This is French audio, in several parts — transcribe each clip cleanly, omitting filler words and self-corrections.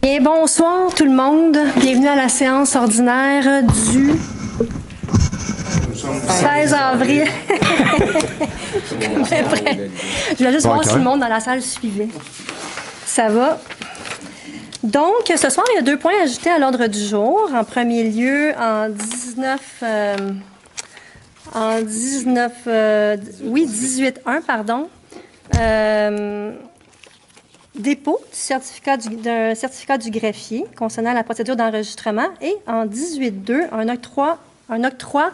Et bonsoir tout le monde. Bienvenue à la séance ordinaire du 16 avril. Je voulais juste voir si le monde dans la salle suivait. Ça va? Donc, ce soir, il y a 2 points ajoutés à l'ordre du jour. En premier lieu, en 18.1, pardon. Dépôt d'un certificat du greffier concernant la procédure d'enregistrement et en 18.2, un octroi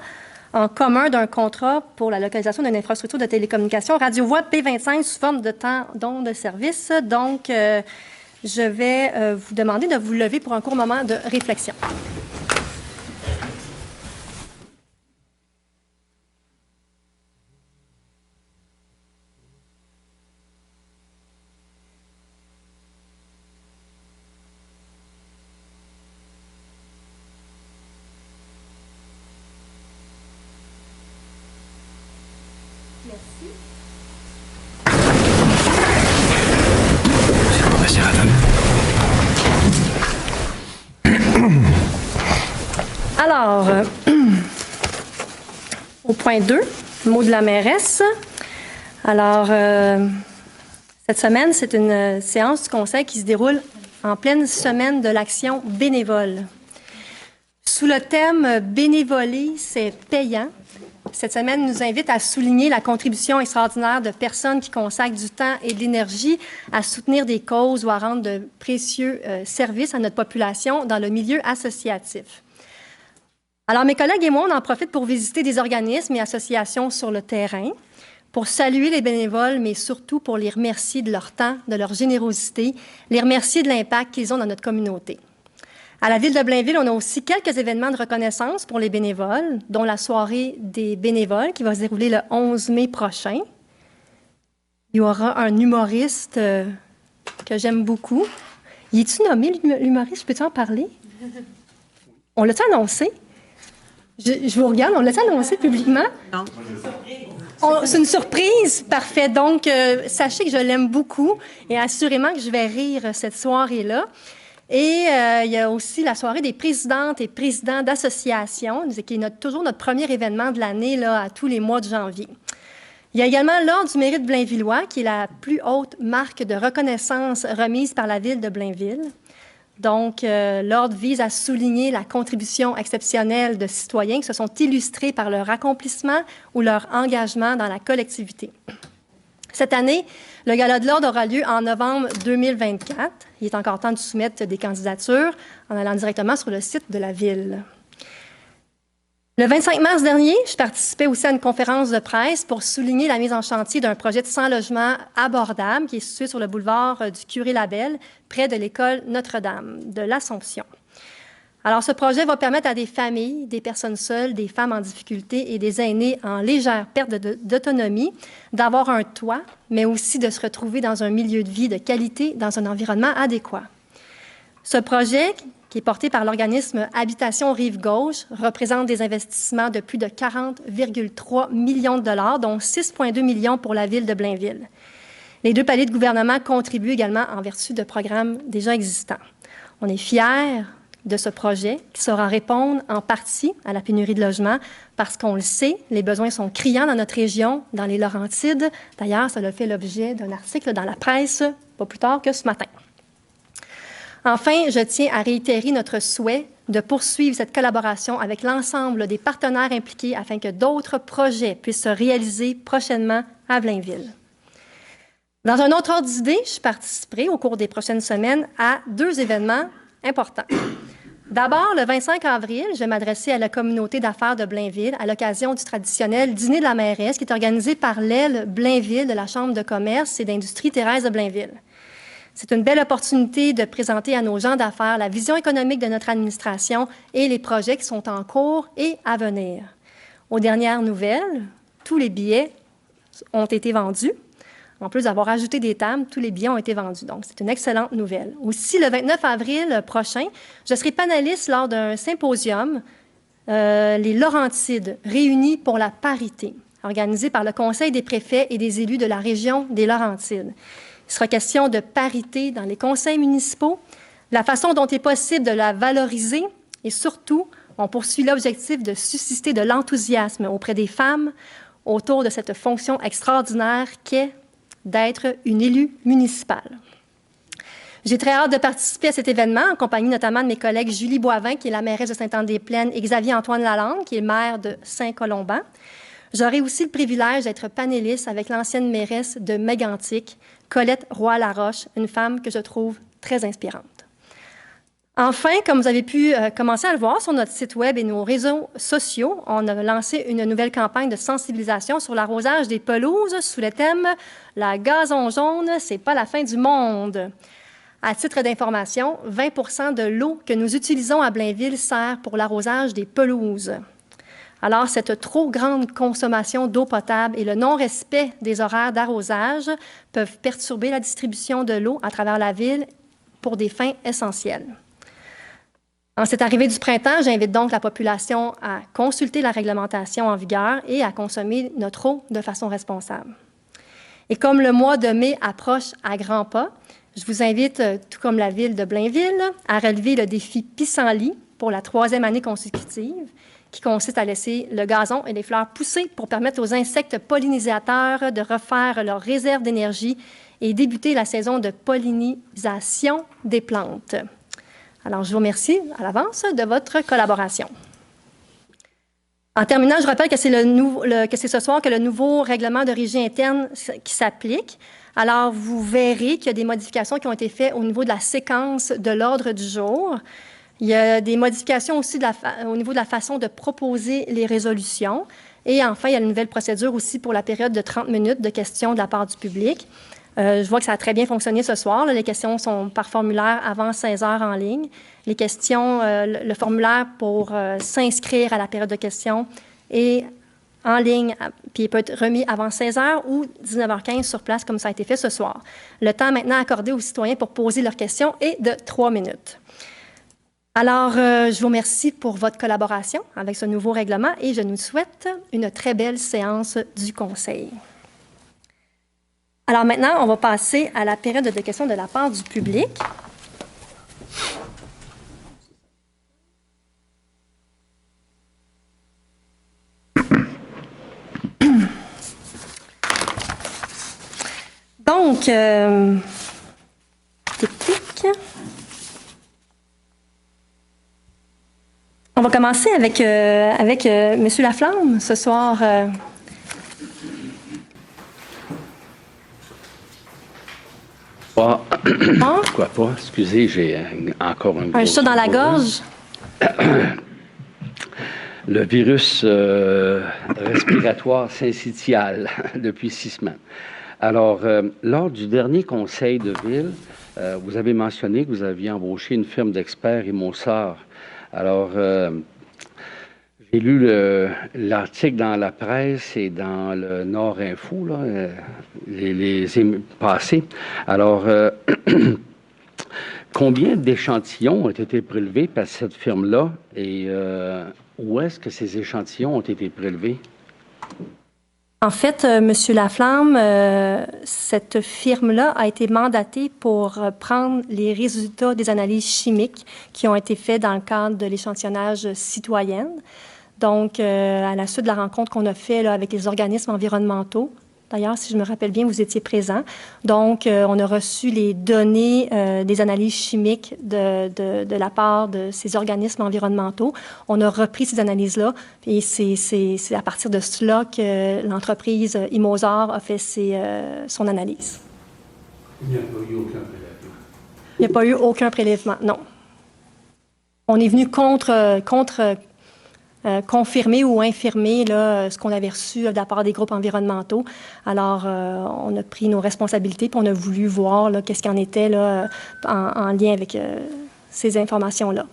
en commun d'un contrat pour la localisation d'une infrastructure de télécommunications radio-voix P25 sous forme de temps d'onde de service. Donc, je vais vous demander de vous lever pour un court moment de réflexion. Alors, au point 2, mot de la mairesse. Alors, cette semaine, c'est une séance du Conseil qui se déroule en pleine semaine de l'action bénévole. Sous le thème « Bénévoler, c'est payant », cette semaine nous invite à souligner la contribution extraordinaire de personnes qui consacrent du temps et de l'énergie à soutenir des causes ou à rendre de précieux services à notre population dans le milieu associatif. Alors, mes collègues et moi, on en profite pour visiter des organismes et associations sur le terrain, pour saluer les bénévoles, mais surtout pour les remercier de leur temps, de leur générosité, les remercier de l'impact qu'ils ont dans notre communauté. À la Ville de Blainville, on a aussi quelques événements de reconnaissance pour les bénévoles, dont la soirée des bénévoles qui va se dérouler le 11 mai prochain. Il y aura un humoriste que j'aime beaucoup. Y es-tu nommé, l'humoriste? Peux-tu en parler? On l'a-tu annoncé? Je vous regarde, on l'a-tu annoncé publiquement? Non. C'est une surprise, parfait. Donc, sachez que je l'aime beaucoup et assurément que je vais rire cette soirée-là. Et il y a aussi la soirée des présidentes et présidents d'associations, qui est toujours notre premier événement de l'année là, à tous les mois de janvier. Il y a également l'Ordre du mérite blainvillois, qui est la plus haute marque de reconnaissance remise par la Ville de Blainville. Donc, l'Ordre vise à souligner la contribution exceptionnelle de citoyens qui se sont illustrés par leur accomplissement ou leur engagement dans la collectivité. Cette année, le Gala de l'Ordre aura lieu en novembre 2024. Il est encore temps de soumettre des candidatures en allant directement sur le site de la Ville. Le 25 mars dernier, je participais aussi à une conférence de presse pour souligner la mise en chantier d'un projet de 100 logements abordables qui est situé sur le boulevard du Curé-Labelle, près de l'école Notre-Dame de l'Assomption. Alors, ce projet va permettre à des familles, des personnes seules, des femmes en difficulté et des aînés en légère perte d'autonomie d'avoir un toit, mais aussi de se retrouver dans un milieu de vie de qualité, dans un environnement adéquat. Ce projet, qui est porté par l'organisme Habitation Rive-Gauche, représente des investissements de plus de 40,3 millions de dollars, dont 6,2 millions pour la Ville de Blainville. Les 2 paliers de gouvernement contribuent également en vertu de programmes déjà existants. On est fiers de ce projet qui saura répondre en partie à la pénurie de logements parce qu'on le sait, les besoins sont criants dans notre région, dans les Laurentides. D'ailleurs, ça a fait l'objet d'un article dans la presse pas plus tard que ce matin. Enfin, je tiens à réitérer notre souhait de poursuivre cette collaboration avec l'ensemble des partenaires impliqués afin que d'autres projets puissent se réaliser prochainement à Blainville. Dans un autre ordre d'idée, je participerai au cours des prochaines semaines à 2 événements importants. D'abord, le 25 avril, je vais m'adresser à la communauté d'affaires de Blainville à l'occasion du traditionnel dîner de la mairesse qui est organisé par l'aile Blainville de la Chambre de commerce et d'industrie Thérèse de Blainville. C'est une belle opportunité de présenter à nos gens d'affaires la vision économique de notre administration et les projets qui sont en cours et à venir. Aux dernières nouvelles, tous les billets ont été vendus. En plus d'avoir ajouté des tables, tous les billets ont été vendus. Donc, c'est une excellente nouvelle. Aussi, le 29 avril prochain, je serai panéliste lors d'un symposium, les Laurentides, réunis pour la parité, organisé par le Conseil des préfets et des élus de la région des Laurentides. Il sera question de parité dans les conseils municipaux, la façon dont il est possible de la valoriser et surtout, on poursuit l'objectif de susciter de l'enthousiasme auprès des femmes autour de cette fonction extraordinaire qu'est d'être une élue municipale. J'ai très hâte de participer à cet événement, en compagnie notamment de mes collègues Julie Boivin, qui est la mairesse de Sainte-Anne-des-Plaines, et Xavier-Antoine Lalande, qui est maire de Saint-Colomban. J'aurai aussi le privilège d'être panéliste avec l'ancienne mairesse de Mégantic, Colette Roy-Laroche, une femme que je trouve très inspirante. Enfin, comme vous avez pu commencer à le voir sur notre site Web et nos réseaux sociaux, on a lancé une nouvelle campagne de sensibilisation sur l'arrosage des pelouses sous le thème « La gazon jaune, c'est pas la fin du monde ». À titre d'information, 20 de l'eau que nous utilisons à Blainville sert pour l'arrosage des pelouses. Alors, cette trop grande consommation d'eau potable et le non-respect des horaires d'arrosage peuvent perturber la distribution de l'eau à travers la ville pour des fins essentielles. En cette arrivée du printemps, j'invite donc la population à consulter la réglementation en vigueur et à consommer notre eau de façon responsable. Et comme le mois de mai approche à grands pas, je vous invite, tout comme la ville de Blainville, à relever le défi Pissenlit pour la 3e année consécutive, qui consiste à laisser le gazon et les fleurs pousser pour permettre aux insectes pollinisateurs de refaire leur réserve d'énergie et débuter la saison de pollinisation des plantes. Alors, je vous remercie à l'avance de votre collaboration. En terminant, je rappelle que c'est ce soir que le nouveau règlement de régie interne qui s'applique. Alors, vous verrez qu'il y a des modifications qui ont été faites au niveau de la séquence de l'ordre du jour. Il y a des modifications aussi au niveau de la façon de proposer les résolutions. Et enfin, il y a une nouvelle procédure aussi pour la période de 30 minutes de questions de la part du public. Je vois que ça a très bien fonctionné ce soir. Les questions sont par formulaire avant 16 heures en ligne. Les questions, le formulaire pour s'inscrire à la période de questions est en ligne, puis il peut être remis avant 16 heures ou 19h15 sur place, comme ça a été fait ce soir. Le temps maintenant accordé aux citoyens pour poser leurs questions est de 3 minutes. Alors, je vous remercie pour votre collaboration avec ce nouveau règlement et je nous souhaite une très belle séance du Conseil. Alors maintenant, on va passer à la période de questions de la part du public. Donc, tic-tic. On va commencer avec M. Laflamme ce soir. Pourquoi pas? Excusez, j'ai encore un chat dans la gorge. Le virus respiratoire syncytial depuis 6 semaines. Alors, lors du dernier conseil de ville, vous avez mentionné que vous aviez embauché une firme d'experts Imosar. Alors, j'ai lu l'article dans la presse et dans le Nord Info, là, les passés. Alors, combien d'échantillons ont été prélevés par cette firme-là et où est-ce que ces échantillons ont été prélevés? En fait, M. Laflamme, cette firme-là a été mandatée pour prendre les résultats des analyses chimiques qui ont été faits dans le cadre de l'échantillonnage citoyen. Donc, à la suite de la rencontre qu'on a faite avec les organismes environnementaux, d'ailleurs, si je me rappelle bien, vous étiez présent. Donc, on a reçu les données des analyses chimiques de la part de ces organismes environnementaux. On a repris ces analyses-là et c'est à partir de cela que l'entreprise Imosar a fait son analyse. Il n'y a pas eu aucun prélèvement? Il n'y a pas eu aucun prélèvement, non. On est venu confirmer ou infirmer là, ce qu'on avait reçu de la part des groupes environnementaux. Alors, on a pris nos responsabilités puis on a voulu voir qu'est-ce qu'il en était là, en lien avec ces informations-là.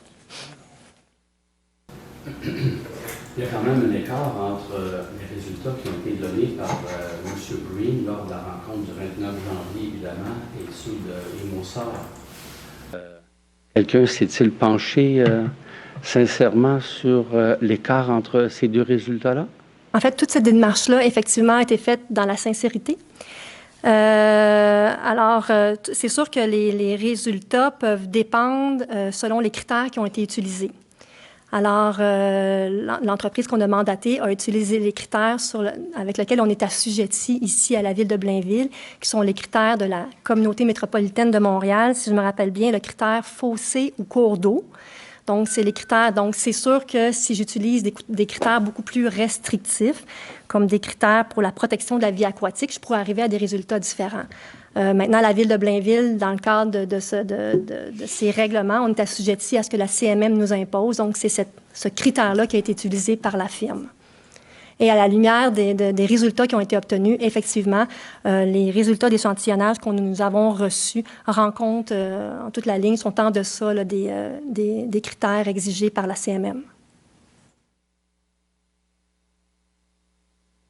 Il y a quand même un écart entre les résultats qui ont été donnés par M. Green lors de la rencontre du 29 janvier, évidemment, et ceux de Imosar. Quelqu'un s'est-il penché sincèrement sur l'écart entre ces deux résultats-là? En fait, toute cette démarche-là, effectivement, a été faite dans la sincérité. C'est sûr que les résultats peuvent dépendre selon les critères qui ont été utilisés. Alors, l'entreprise qu'on a mandatée a utilisé les critères avec lesquels on est assujetti ici à la ville de Blainville, qui sont les critères de la communauté métropolitaine de Montréal, si je me rappelle bien, le critère fossé ou cours d'eau. Donc, c'est les critères. Donc, c'est sûr que si j'utilise des critères beaucoup plus restrictifs, comme des critères pour la protection de la vie aquatique, je pourrais arriver à des résultats différents. Maintenant, la ville de Blainville, dans le cadre de ces règlements, on est assujetti à ce que la CMM nous impose. Donc, c'est ce critère-là qui a été utilisé par la firme. Et à la lumière des résultats qui ont été obtenus, effectivement, les résultats d'échantillonnage que nous avons reçus rencontrent en toute la ligne, sont en deçà là, des critères exigés par la CMM.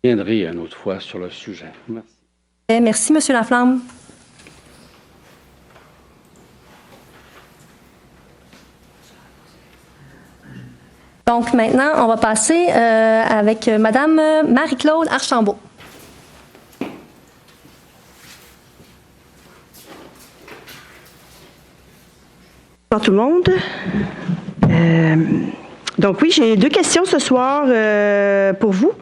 Je reviendrai une autre fois sur le sujet. Merci. Merci, M. Laflamme. Donc, maintenant, on va passer avec Mme Marie-Claude Archambault. Bonjour tout le monde. Donc oui, j'ai 2 questions ce soir pour vous.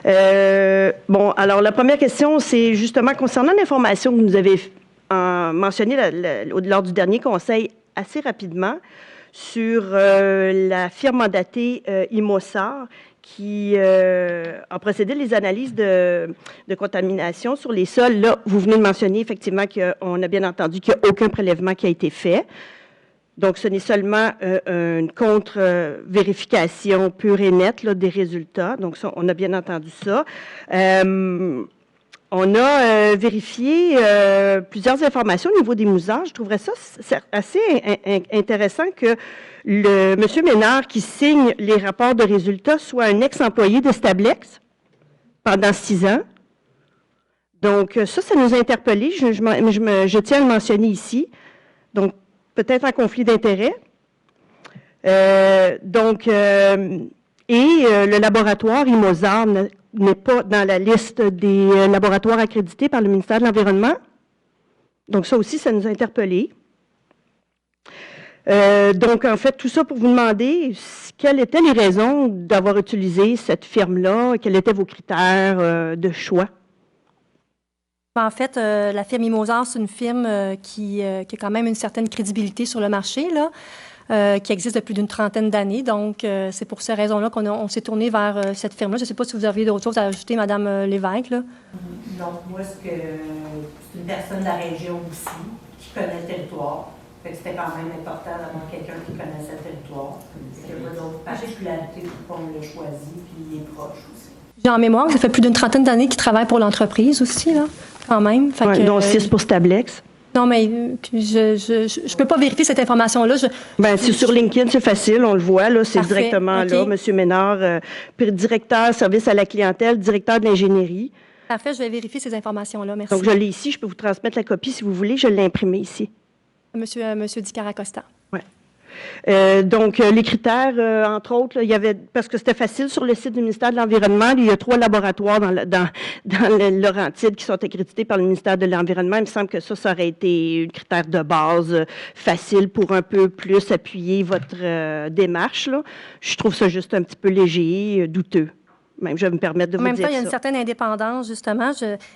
Alors la première question, c'est justement concernant l'information que vous nous avez mentionnée lors du dernier conseil assez rapidement sur la firme mandatée Imosar qui a procédé les analyses de contamination sur les sols. Là, vous venez de mentionner effectivement qu'on a bien entendu qu'il n'y a aucun prélèvement qui a été fait. Donc, ce n'est seulement une contre-vérification pure et nette là, des résultats. Donc, ça, on a bien entendu ça. On a vérifié plusieurs informations au niveau des mousages. Je trouverais ça assez intéressant que M. Ménard, qui signe les rapports de résultats, soit un ex-employé de Stablex pendant 6 ans. Donc, ça nous a interpellés. Je tiens à le mentionner ici. Donc, peut-être un conflit d'intérêts. Le laboratoire Imosar n'est pas dans la liste des laboratoires accrédités par le ministère de l'Environnement. Donc, ça aussi, ça nous a interpellés. Donc, en fait, tout ça pour vous demander quelles étaient les raisons d'avoir utilisé cette firme-là, quels étaient vos critères de choix. En fait, la firme Imosar, c'est une firme qui a quand même une certaine crédibilité sur le marché, là, qui existe depuis plus d'une trentaine d'années. Donc, c'est pour ces raisons-là qu'on s'est tourné vers cette firme-là. Je ne sais pas si vous aviez d'autres choses à ajouter, Mme Lévesque. Là. Non, moi, c'est une personne de la région aussi, qui connaît le territoire. Fait que c'était quand même important d'avoir quelqu'un qui connaissait le territoire. Il n'y a pas d'autres particularités pour qu'on l'ait choisi, puis il est proche aussi. J'ai en mémoire que ça fait plus d'une trentaine d'années qu'il travaille pour l'entreprise aussi, là, quand même. Ouais, dont 6 pour Stablex. Non, mais je peux pas vérifier cette information-là. C'est sur LinkedIn, c'est facile, on le voit, là, c'est Parfait. directement Okay. là. M. Ménard, directeur service à la clientèle, directeur de l'ingénierie. Parfait, je vais vérifier ces informations-là, merci. Donc, je l'ai ici, je peux vous transmettre la copie si vous voulez, je l'ai imprimée ici. Monsieur Di Caracosta. Oui. Donc, les critères, entre autres, là, il y avait, parce que c'était facile sur le site du ministère de l'Environnement, il y a 3 laboratoires dans le Laurentide qui sont accrédités par le ministère de l'Environnement. Il me semble que ça aurait été un critère de base facile pour un peu plus appuyer votre démarche. Là. Je trouve ça juste un petit peu léger, douteux. Même, je vais me permettre de vous dire ça. En même temps, il y a une certaine indépendance, justement.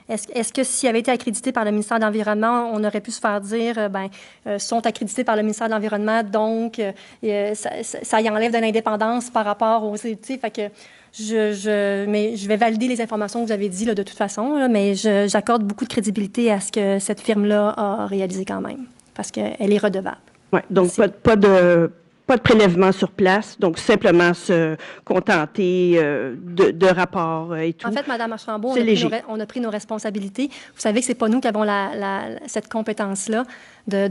Est-ce que s'il avait été accrédité par le ministère de l'Environnement, on aurait pu se faire dire, sont accrédités par le ministère de l'Environnement, donc ça y enlève de l'indépendance par rapport aux études. Fait que mais je vais valider les informations que vous avez dites là, de toute façon, là, mais j'accorde beaucoup de crédibilité à ce que cette firme-là a réalisé quand même, parce qu'elle est redevable. Oui, donc pas de prélèvement sur place, donc simplement se contenter de rapports et tout. En fait, Mme Archambault, on a pris nos responsabilités. Vous savez que ce n'est pas nous qui avons cette compétence-là de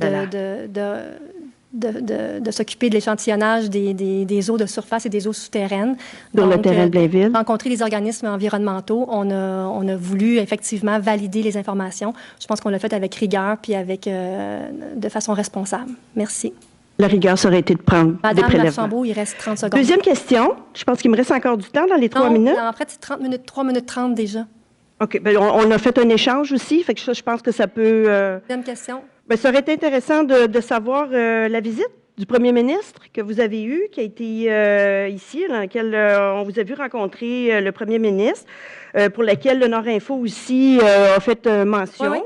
s'occuper de l'échantillonnage des eaux de surface et des eaux souterraines. Dans le terrain de Blainville. Rencontrer les organismes environnementaux, on a voulu effectivement valider les informations. Je pense qu'on l'a fait avec rigueur puis de façon responsable. Merci. La rigueur, ça aurait été de prendre des prélèvements. Madame Archambault, il reste 30 secondes. Deuxième question. Je pense qu'il me reste encore du temps dans les 3 minutes. En fait, c'est 3 minutes 30 déjà. OK. Bien, on a fait un échange aussi, fait que ça, je pense que ça peut... Deuxième question. Bien, ça aurait été intéressant de savoir la visite du premier ministre que vous avez eue, qui a été ici, dans laquelle on vous a vu rencontrer le premier ministre, pour laquelle le Nord Info aussi a fait mention. Oui,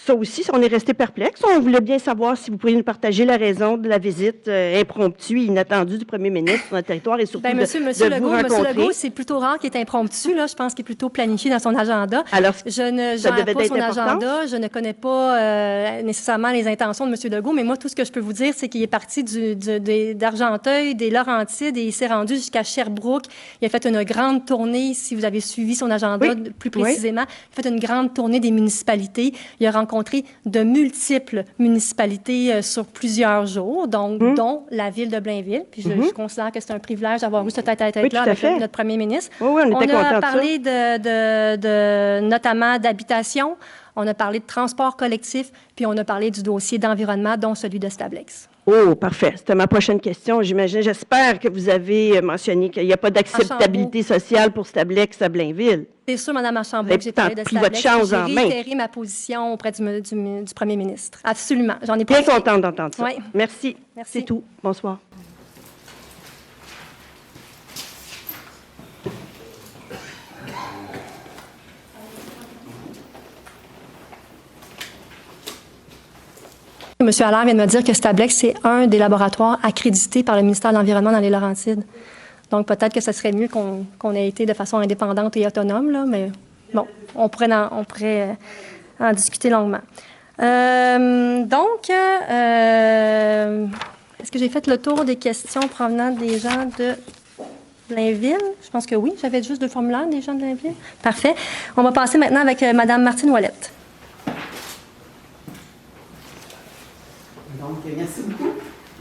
Ça aussi, on est resté perplexe. On voulait bien savoir si vous pourriez nous partager la raison de la visite impromptue et inattendue du premier ministre sur notre territoire et surtout Bien, Monsieur de vous Legault, rencontrer. c'est plutôt rare qu'il est impromptu. Là. Je pense qu'il est plutôt planifié dans son agenda. Alors, Je ne ça gère devait pas être son important? agenda. Je ne connais pas nécessairement les intentions de M. Legault, mais moi, tout ce que je peux vous dire, c'est qu'il est parti d'Argenteuil, des Laurentides, et il s'est rendu jusqu'à Sherbrooke. Il a fait une grande tournée, si vous avez suivi son agenda Oui. plus précisément. Il a fait une grande tournée des municipalités. Il a rencontré de multiples municipalités sur plusieurs jours, donc dont la ville de Blainville. Puis je considère que c'est un privilège d'avoir eu ce tête-à-tête-là Oui, tout à avec fait. notre premier ministre. Oui, oui, on était contents de a ça. parlé notamment d'habitation, on a parlé de transport collectif, puis on a parlé du dossier d'environnement, dont celui de Stablex. Oh, parfait. C'était ma prochaine question. J'espère que vous avez mentionné qu'il n'y a pas d'acceptabilité sociale pour Stablex à Blainville. C'est sûr, Mme Archambault, Vous que j'ai avez parlé de pris votre Stablex. chance en J'ai main. réitéré ma position auprès du premier ministre. Absolument. J'en ai Bien profité. contente d'entendre ça. Oui. Merci. Merci. C'est tout. Bonsoir. M. Allaire vient de me dire que Stablex, c'est un des laboratoires accrédités par le ministère de l'Environnement dans les Laurentides. Donc, peut-être que ce serait mieux qu'on ait été de façon indépendante et autonome, là, mais bon, on pourrait en discuter longuement. Est-ce que j'ai fait le tour des questions provenant des gens de Blainville? Je pense que oui. J'avais juste 2 formulaires des gens de Blainville. Parfait. On va passer maintenant avec Mme Martine Ouellette. Donc, merci beaucoup.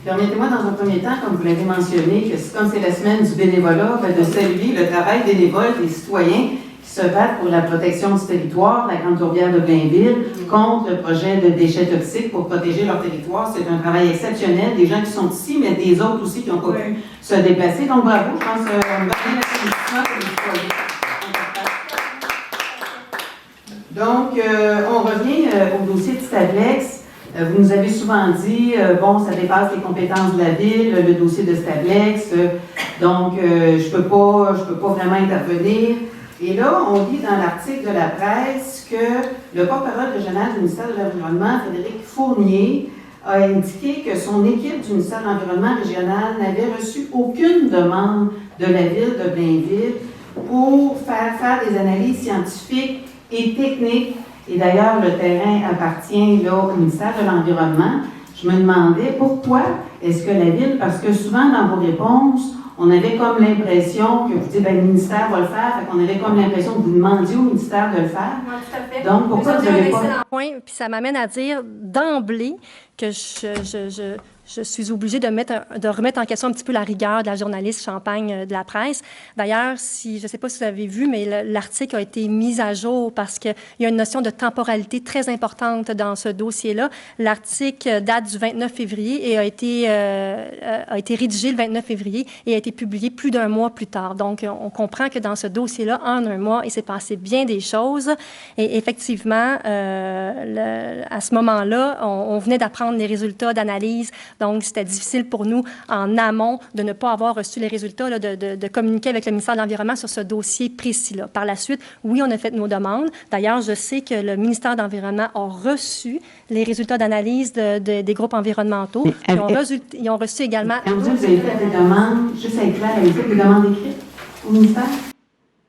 Permettez-moi, dans un premier temps, comme vous l'avez mentionné, que comme c'est la semaine du bénévolat, de saluer le travail bénévole des citoyens qui se battent pour la protection du territoire, la Grande Tourbière de Blainville, contre le projet de déchets toxiques pour protéger leur territoire. C'est un travail exceptionnel, des gens qui sont ici, mais des autres aussi qui n'ont pas pu se déplacer. Donc, bravo, je pense qu'on va bien l'applaudissement pour les citoyens. Donc, on revient au dossier de Stablex. Vous nous avez souvent dit, ça dépasse les compétences de la ville, le dossier de Stablex, donc je peux pas vraiment intervenir. Et là, on lit dans l'article de la presse que le porte-parole régional du ministère de l'Environnement, Frédéric Fournier, a indiqué que son équipe du ministère de l'Environnement régional n'avait reçu aucune demande de la ville de Blainville pour faire des analyses scientifiques et techniques. Et d'ailleurs, le terrain appartient là, au ministère de l'Environnement. Je me demandais pourquoi est-ce que la ville, parce que souvent dans vos réponses, on avait comme l'impression que vous dites, le ministère va le faire, fait qu'on avait comme l'impression que vous demandiez au ministère de le faire. Oui, tout à fait. Donc, pourquoi vous n'avez pas... Point, puis ça m'amène à dire d'emblée que je suis obligée de remettre en question un petit peu la rigueur de la journaliste Champagne de la presse. D'ailleurs, je ne sais pas si vous avez vu, mais l'article a été mis à jour parce qu'il y a une notion de temporalité très importante dans ce dossier-là. L'article date du 29 février et a été rédigé le 29 février et a été publié plus d'1 mois plus tard. Donc, on comprend que dans ce dossier-là, en 1 mois, il s'est passé bien des choses. Et effectivement, à ce moment-là, on venait d'apprendre les résultats d'analyse. Donc, c'était difficile pour nous, en amont, de ne pas avoir reçu les résultats, là, de communiquer avec le ministère de l'Environnement sur ce dossier précis-là. Par la suite, oui, on a fait nos demandes. D'ailleurs, je sais que le ministère de l'Environnement a reçu les résultats d'analyse des groupes environnementaux. Ils ont reçu également... Quand vous dites que vous avez fait des demandes, juste à être clair, avez-vous fait des demandes écrites au ministère?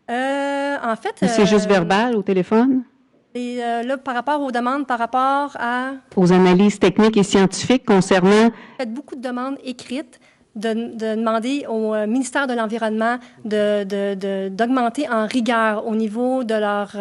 En fait... C'est juste verbal, au téléphone? Et là, par rapport aux demandes, par rapport à... Aux analyses techniques et scientifiques concernant... Faites beaucoup de demandes écrites de demander au ministère de l'Environnement d'augmenter en rigueur au niveau de leur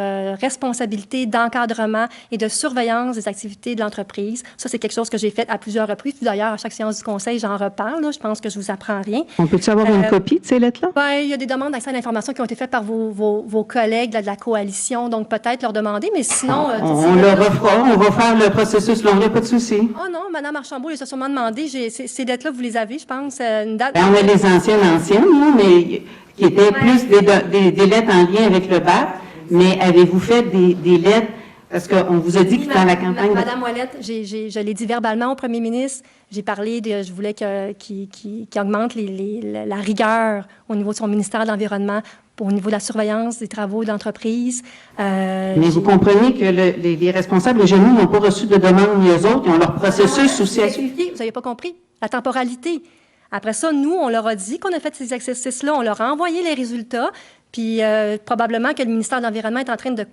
responsabilité d'encadrement et de surveillance des activités de l'entreprise. Ça, c'est quelque chose que j'ai fait à plusieurs reprises. Puis d'ailleurs, à chaque séance du Conseil, j'en reparle. Là. Je pense que je vous apprends rien. On peut-tu avoir une copie de ces lettres-là? Bien, il y a des demandes d'accès à l'information qui ont été faites par vos collègues là, de la coalition, donc peut-être leur demander, mais sinon... On le refera, on va faire le processus long, il n'y a pas de souci. Oh non, Mme Archambault, elle s'est sûrement demandé, ces lettres-là, vous les avez, je pense, une date... Ben, on a les anciennes, là, mais qui étaient plus des lettres en lien avec le BAP. mais avez-vous fait des lettres? Parce qu'on vous a dit que dans la campagne... Madame Ouellette, je l'ai dit verbalement au premier ministre. J'ai parlé je voulais qu'il augmente la rigueur au niveau de son ministère de l'Environnement, au niveau de la surveillance des travaux d'entreprise. Mais vous comprenez que les responsables régionaux n'ont pas reçu de demande ni eux autres, ils ont leur processus aussi à suivre. Vous n'avez pas compris la temporalité. Après ça, nous, on leur a dit qu'on a fait ces exercices-là, on leur a envoyé les résultats, puis probablement que le ministère de l'Environnement est en train de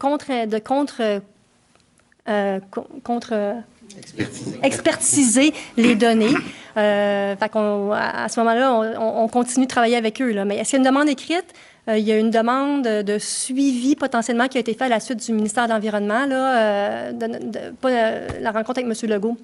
expertiser les données. Fait qu'on, à ce moment-là, on continue de travailler avec eux. Là. Mais est-ce qu'il y a une demande écrite? Il y a une demande de suivi potentiellement qui a été faite à la suite du ministère de l'Environnement, la rencontre avec M. Legault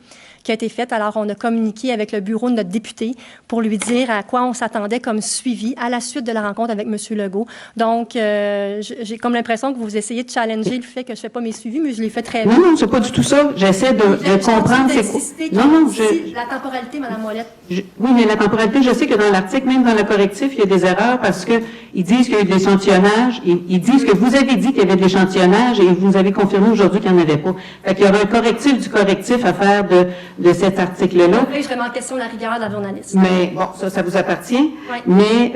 qui a été faite. Alors, on a communiqué avec le bureau de notre député pour lui dire à quoi on s'attendait comme suivi à la suite de la rencontre avec M. Legault. Donc, j'ai comme l'impression que vous essayez de challenger le fait que je ne fais pas mes suivis, mais je l'ai fait très bien. Non, c'est pas du tout ça. J'essaie de comprendre c'est quoi. Non, la temporalité, Mme Ouellette. Oui, mais la temporalité, je sais que dans l'article, même dans le correctif, il y a des erreurs parce que ils disent qu'il y a eu de l'échantillonnage. Ils disent que vous avez dit qu'il y avait de l'échantillonnage et vous avez confirmé aujourd'hui qu'il n'y en avait pas. Fait qu'il y aura un correctif du correctif à faire de cet article-là. Après, je remets en question la rigueur de la journaliste. Mais bon, ça vous appartient. Oui. Mais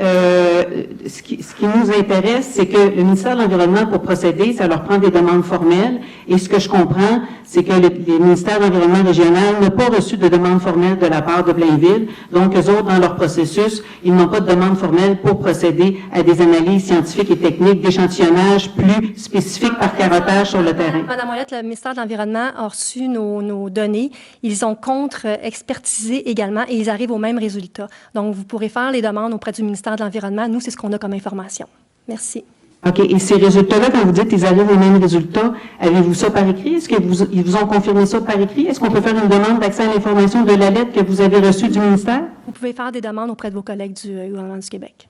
ce qui nous intéresse, c'est que le ministère de l'Environnement, pour procéder, ça leur prend des demandes formelles. Et ce que je comprends, c'est que le ministère de l'Environnement régional n'a pas reçu de demande formelle de la part de Blainville. Donc, eux autres, dans leur processus, ils n'ont pas de demande formelle pour procéder à des analyses scientifiques et techniques d'échantillonnage plus spécifiques par carottage sur le terrain. Madame Ouellette, le ministère de l'Environnement a reçu nos données. Ils ont contre-expertisé également et ils arrivent aux mêmes résultats. Donc, vous pourrez faire les demandes auprès du ministère de l'Environnement. Nous, c'est ce qu'on a comme information. Merci. OK. Et ces résultats-là, quand vous dites qu'ils arrivent aux mêmes résultats, avez-vous ça par écrit? Est-ce qu'ils vous ont confirmé ça par écrit? Est-ce qu'on peut faire une demande d'accès à l'information de la lettre que vous avez reçue du ministère? Vous pouvez faire des demandes auprès de vos collègues du gouvernement du Québec.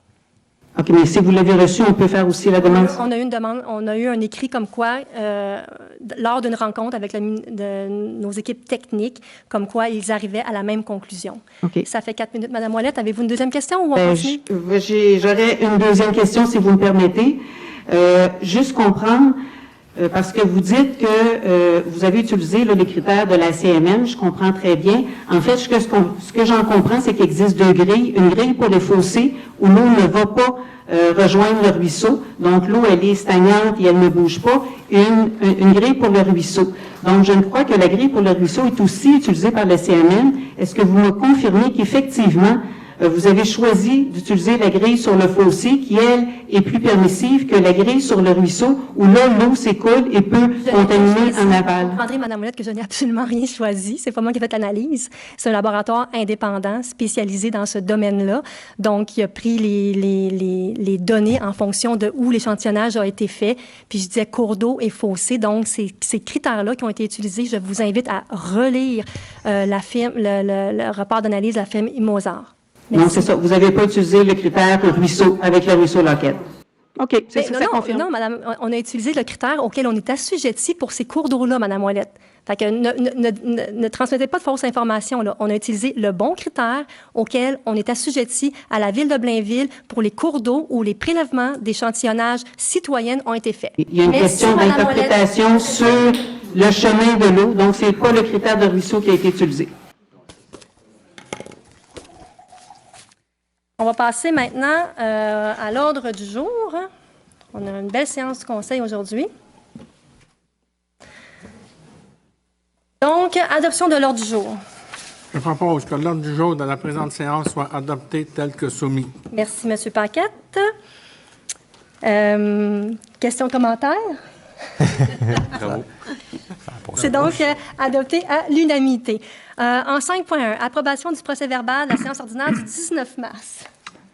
OK, mais si vous l'avez reçu, on peut faire aussi la demande? On a eu une demande, on a eu un écrit comme quoi, lors d'une rencontre avec nos équipes techniques, comme quoi ils arrivaient à la même conclusion. OK. Ça fait 4 minutes. Madame Ouellette, avez-vous une deuxième question ou on continue? J'aurais une deuxième question, si vous me permettez. Juste comprendre, parce que vous dites que vous avez utilisé les critères de la CMN, je comprends très bien. En fait, ce que j'en comprends, c'est qu'il existe deux grilles. Une grille pour les fossés, où l'eau ne va pas rejoindre le ruisseau. Donc, l'eau, elle est stagnante et elle ne bouge pas. Une grille pour le ruisseau. Donc, je ne crois que la grille pour le ruisseau est aussi utilisée par la CMN. Est-ce que vous me confirmez qu'effectivement, vous avez choisi d'utiliser la grille sur le fossé qui, elle, est plus permissive que la grille sur le ruisseau où là, l'eau s'écoule et peut contaminer en aval? André, Mme Ouellette, que je n'ai absolument rien choisi. C'est pas moi qui ai fait l'analyse. C'est un laboratoire indépendant spécialisé dans ce domaine-là. Donc, il a pris les données en fonction de où l'échantillonnage a été fait. Puis, je disais cours d'eau et fossé. Donc, ces critères-là qui ont été utilisés, je vous invite à relire le rapport d'analyse de la firme Imosar. Non, c'est ça. Vous n'avez pas utilisé le critère ruisseau avec le ruisseau Lockett. OK, c'est ça, ça confirme. Non, madame, on a utilisé le critère auquel on est assujetti pour ces cours d'eau-là, madame Ouellette. Fait que ne transmettez pas de fausses informations, là. On a utilisé le bon critère auquel on est assujetti à la ville de Blainville pour les cours d'eau où les prélèvements d'échantillonnage citoyennes ont été faits. Il y a une question d'interprétation sur le chemin de l'eau, donc c'est pas le critère de ruisseau qui a été utilisé. On va passer maintenant à l'ordre du jour. On a une belle séance du Conseil aujourd'hui. Donc, adoption de l'ordre du jour. Je propose que l'ordre du jour de la présente séance soit adopté tel que soumis. Merci, M. Paquette. Questions, commentaires? C'est donc adopté à l'unanimité. En 5.1, approbation du procès-verbal de la séance ordinaire du 19 mars.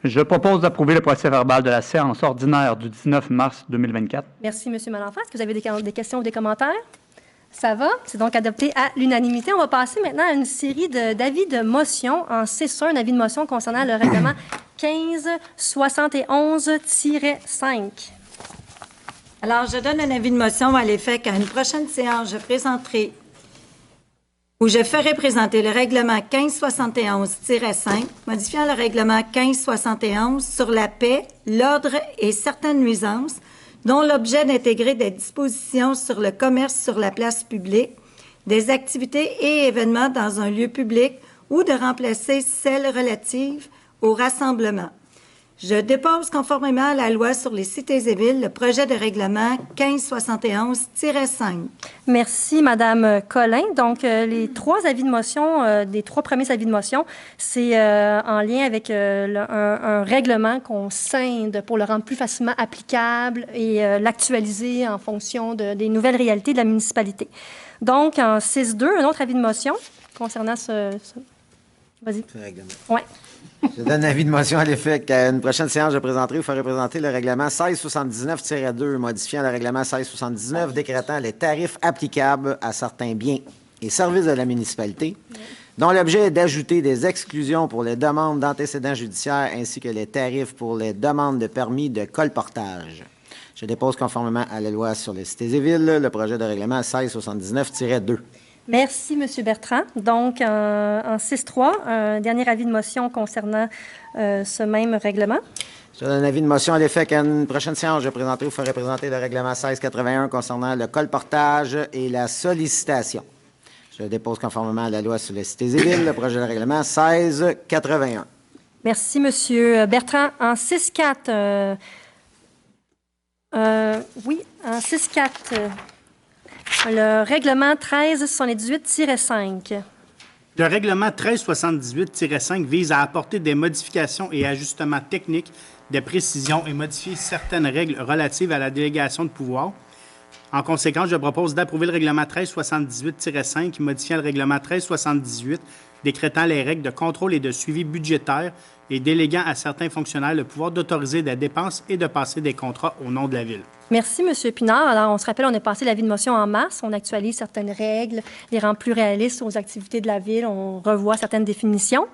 Je propose d'approuver le procès-verbal de la séance ordinaire du 19 mars 2024. Merci, M. Malenfant. Est-ce que vous avez des questions ou des commentaires? Ça va. C'est donc adopté à l'unanimité. On va passer maintenant à une série d'avis de motion en C1, un avis de motion concernant le règlement 1571-5. Alors, je donne un avis de motion à l'effet qu'à une prochaine séance, je ferai présenter le règlement 1571-5, modifiant le règlement 1571 sur la paix, l'ordre et certaines nuisances, dont l'objet d'intégrer des dispositions sur le commerce sur la place publique, des activités et événements dans un lieu public ou de remplacer celles relatives au rassemblement. Je dépose conformément à la loi sur les cités et villes le projet de règlement 1571-5. Merci, Madame Collin. Donc, les trois avis de motion, des trois premiers avis de motion, c'est en lien avec un règlement qu'on scinde pour le rendre plus facilement applicable et l'actualiser en fonction des nouvelles réalités de la municipalité. Donc, en 6.2, un autre avis de motion concernant ce... Vas-y. Oui. Je donne un avis de motion à l'effet qu'à une prochaine séance, je présenterai ou ferai présenter le règlement 1679-2, modifiant le règlement 1679, décrétant les tarifs applicables à certains biens et services de la municipalité, dont l'objet est d'ajouter des exclusions pour les demandes d'antécédents judiciaires ainsi que les tarifs pour les demandes de permis de colportage. Je dépose conformément à la loi sur les cités et villes le projet de règlement 1679-2. Merci, M. Bertrand. Donc, en 6.3, un dernier avis de motion concernant ce même règlement. Je donne un avis de motion à l'effet qu'à une prochaine séance, je présenterai ou ferai présenter le règlement 1681 concernant le colportage et la sollicitation. Je dépose conformément à la loi sur les cités et villes le projet de règlement 1681. Merci, M. Bertrand. En 6.4, oui, en 6.4, le règlement 1378-5. Le règlement 1378-5 vise à apporter des modifications et ajustements techniques de précision et modifier certaines règles relatives à la délégation de pouvoir. En conséquence, je propose d'approuver le règlement 1378-5 modifiant le règlement 1378 décrétant les règles de contrôle et de suivi budgétaire et déléguant à certains fonctionnaires le pouvoir d'autoriser des dépenses et de passer des contrats au nom de la Ville. Merci, M. Pinard. Alors, on se rappelle, on a passé l'avis de motion en mars. On actualise certaines règles, les rend plus réalistes aux activités de la Ville. On revoit certaines définitions.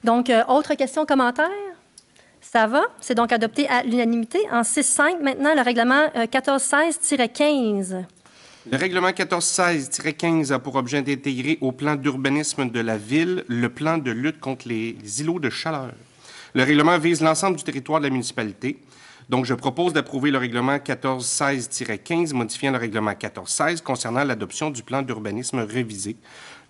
Donc, autre question, commentaire? Ça va? C'est donc adopté à l'unanimité. En 6.5, maintenant, le règlement 1416-15. Le règlement 1416-15 a pour objet d'intégrer au plan d'urbanisme de la Ville le plan de lutte contre les îlots de chaleur. Le règlement vise l'ensemble du territoire de la municipalité. Donc, je propose d'approuver le règlement 1416-15, modifiant le règlement 1416 concernant l'adoption du plan d'urbanisme révisé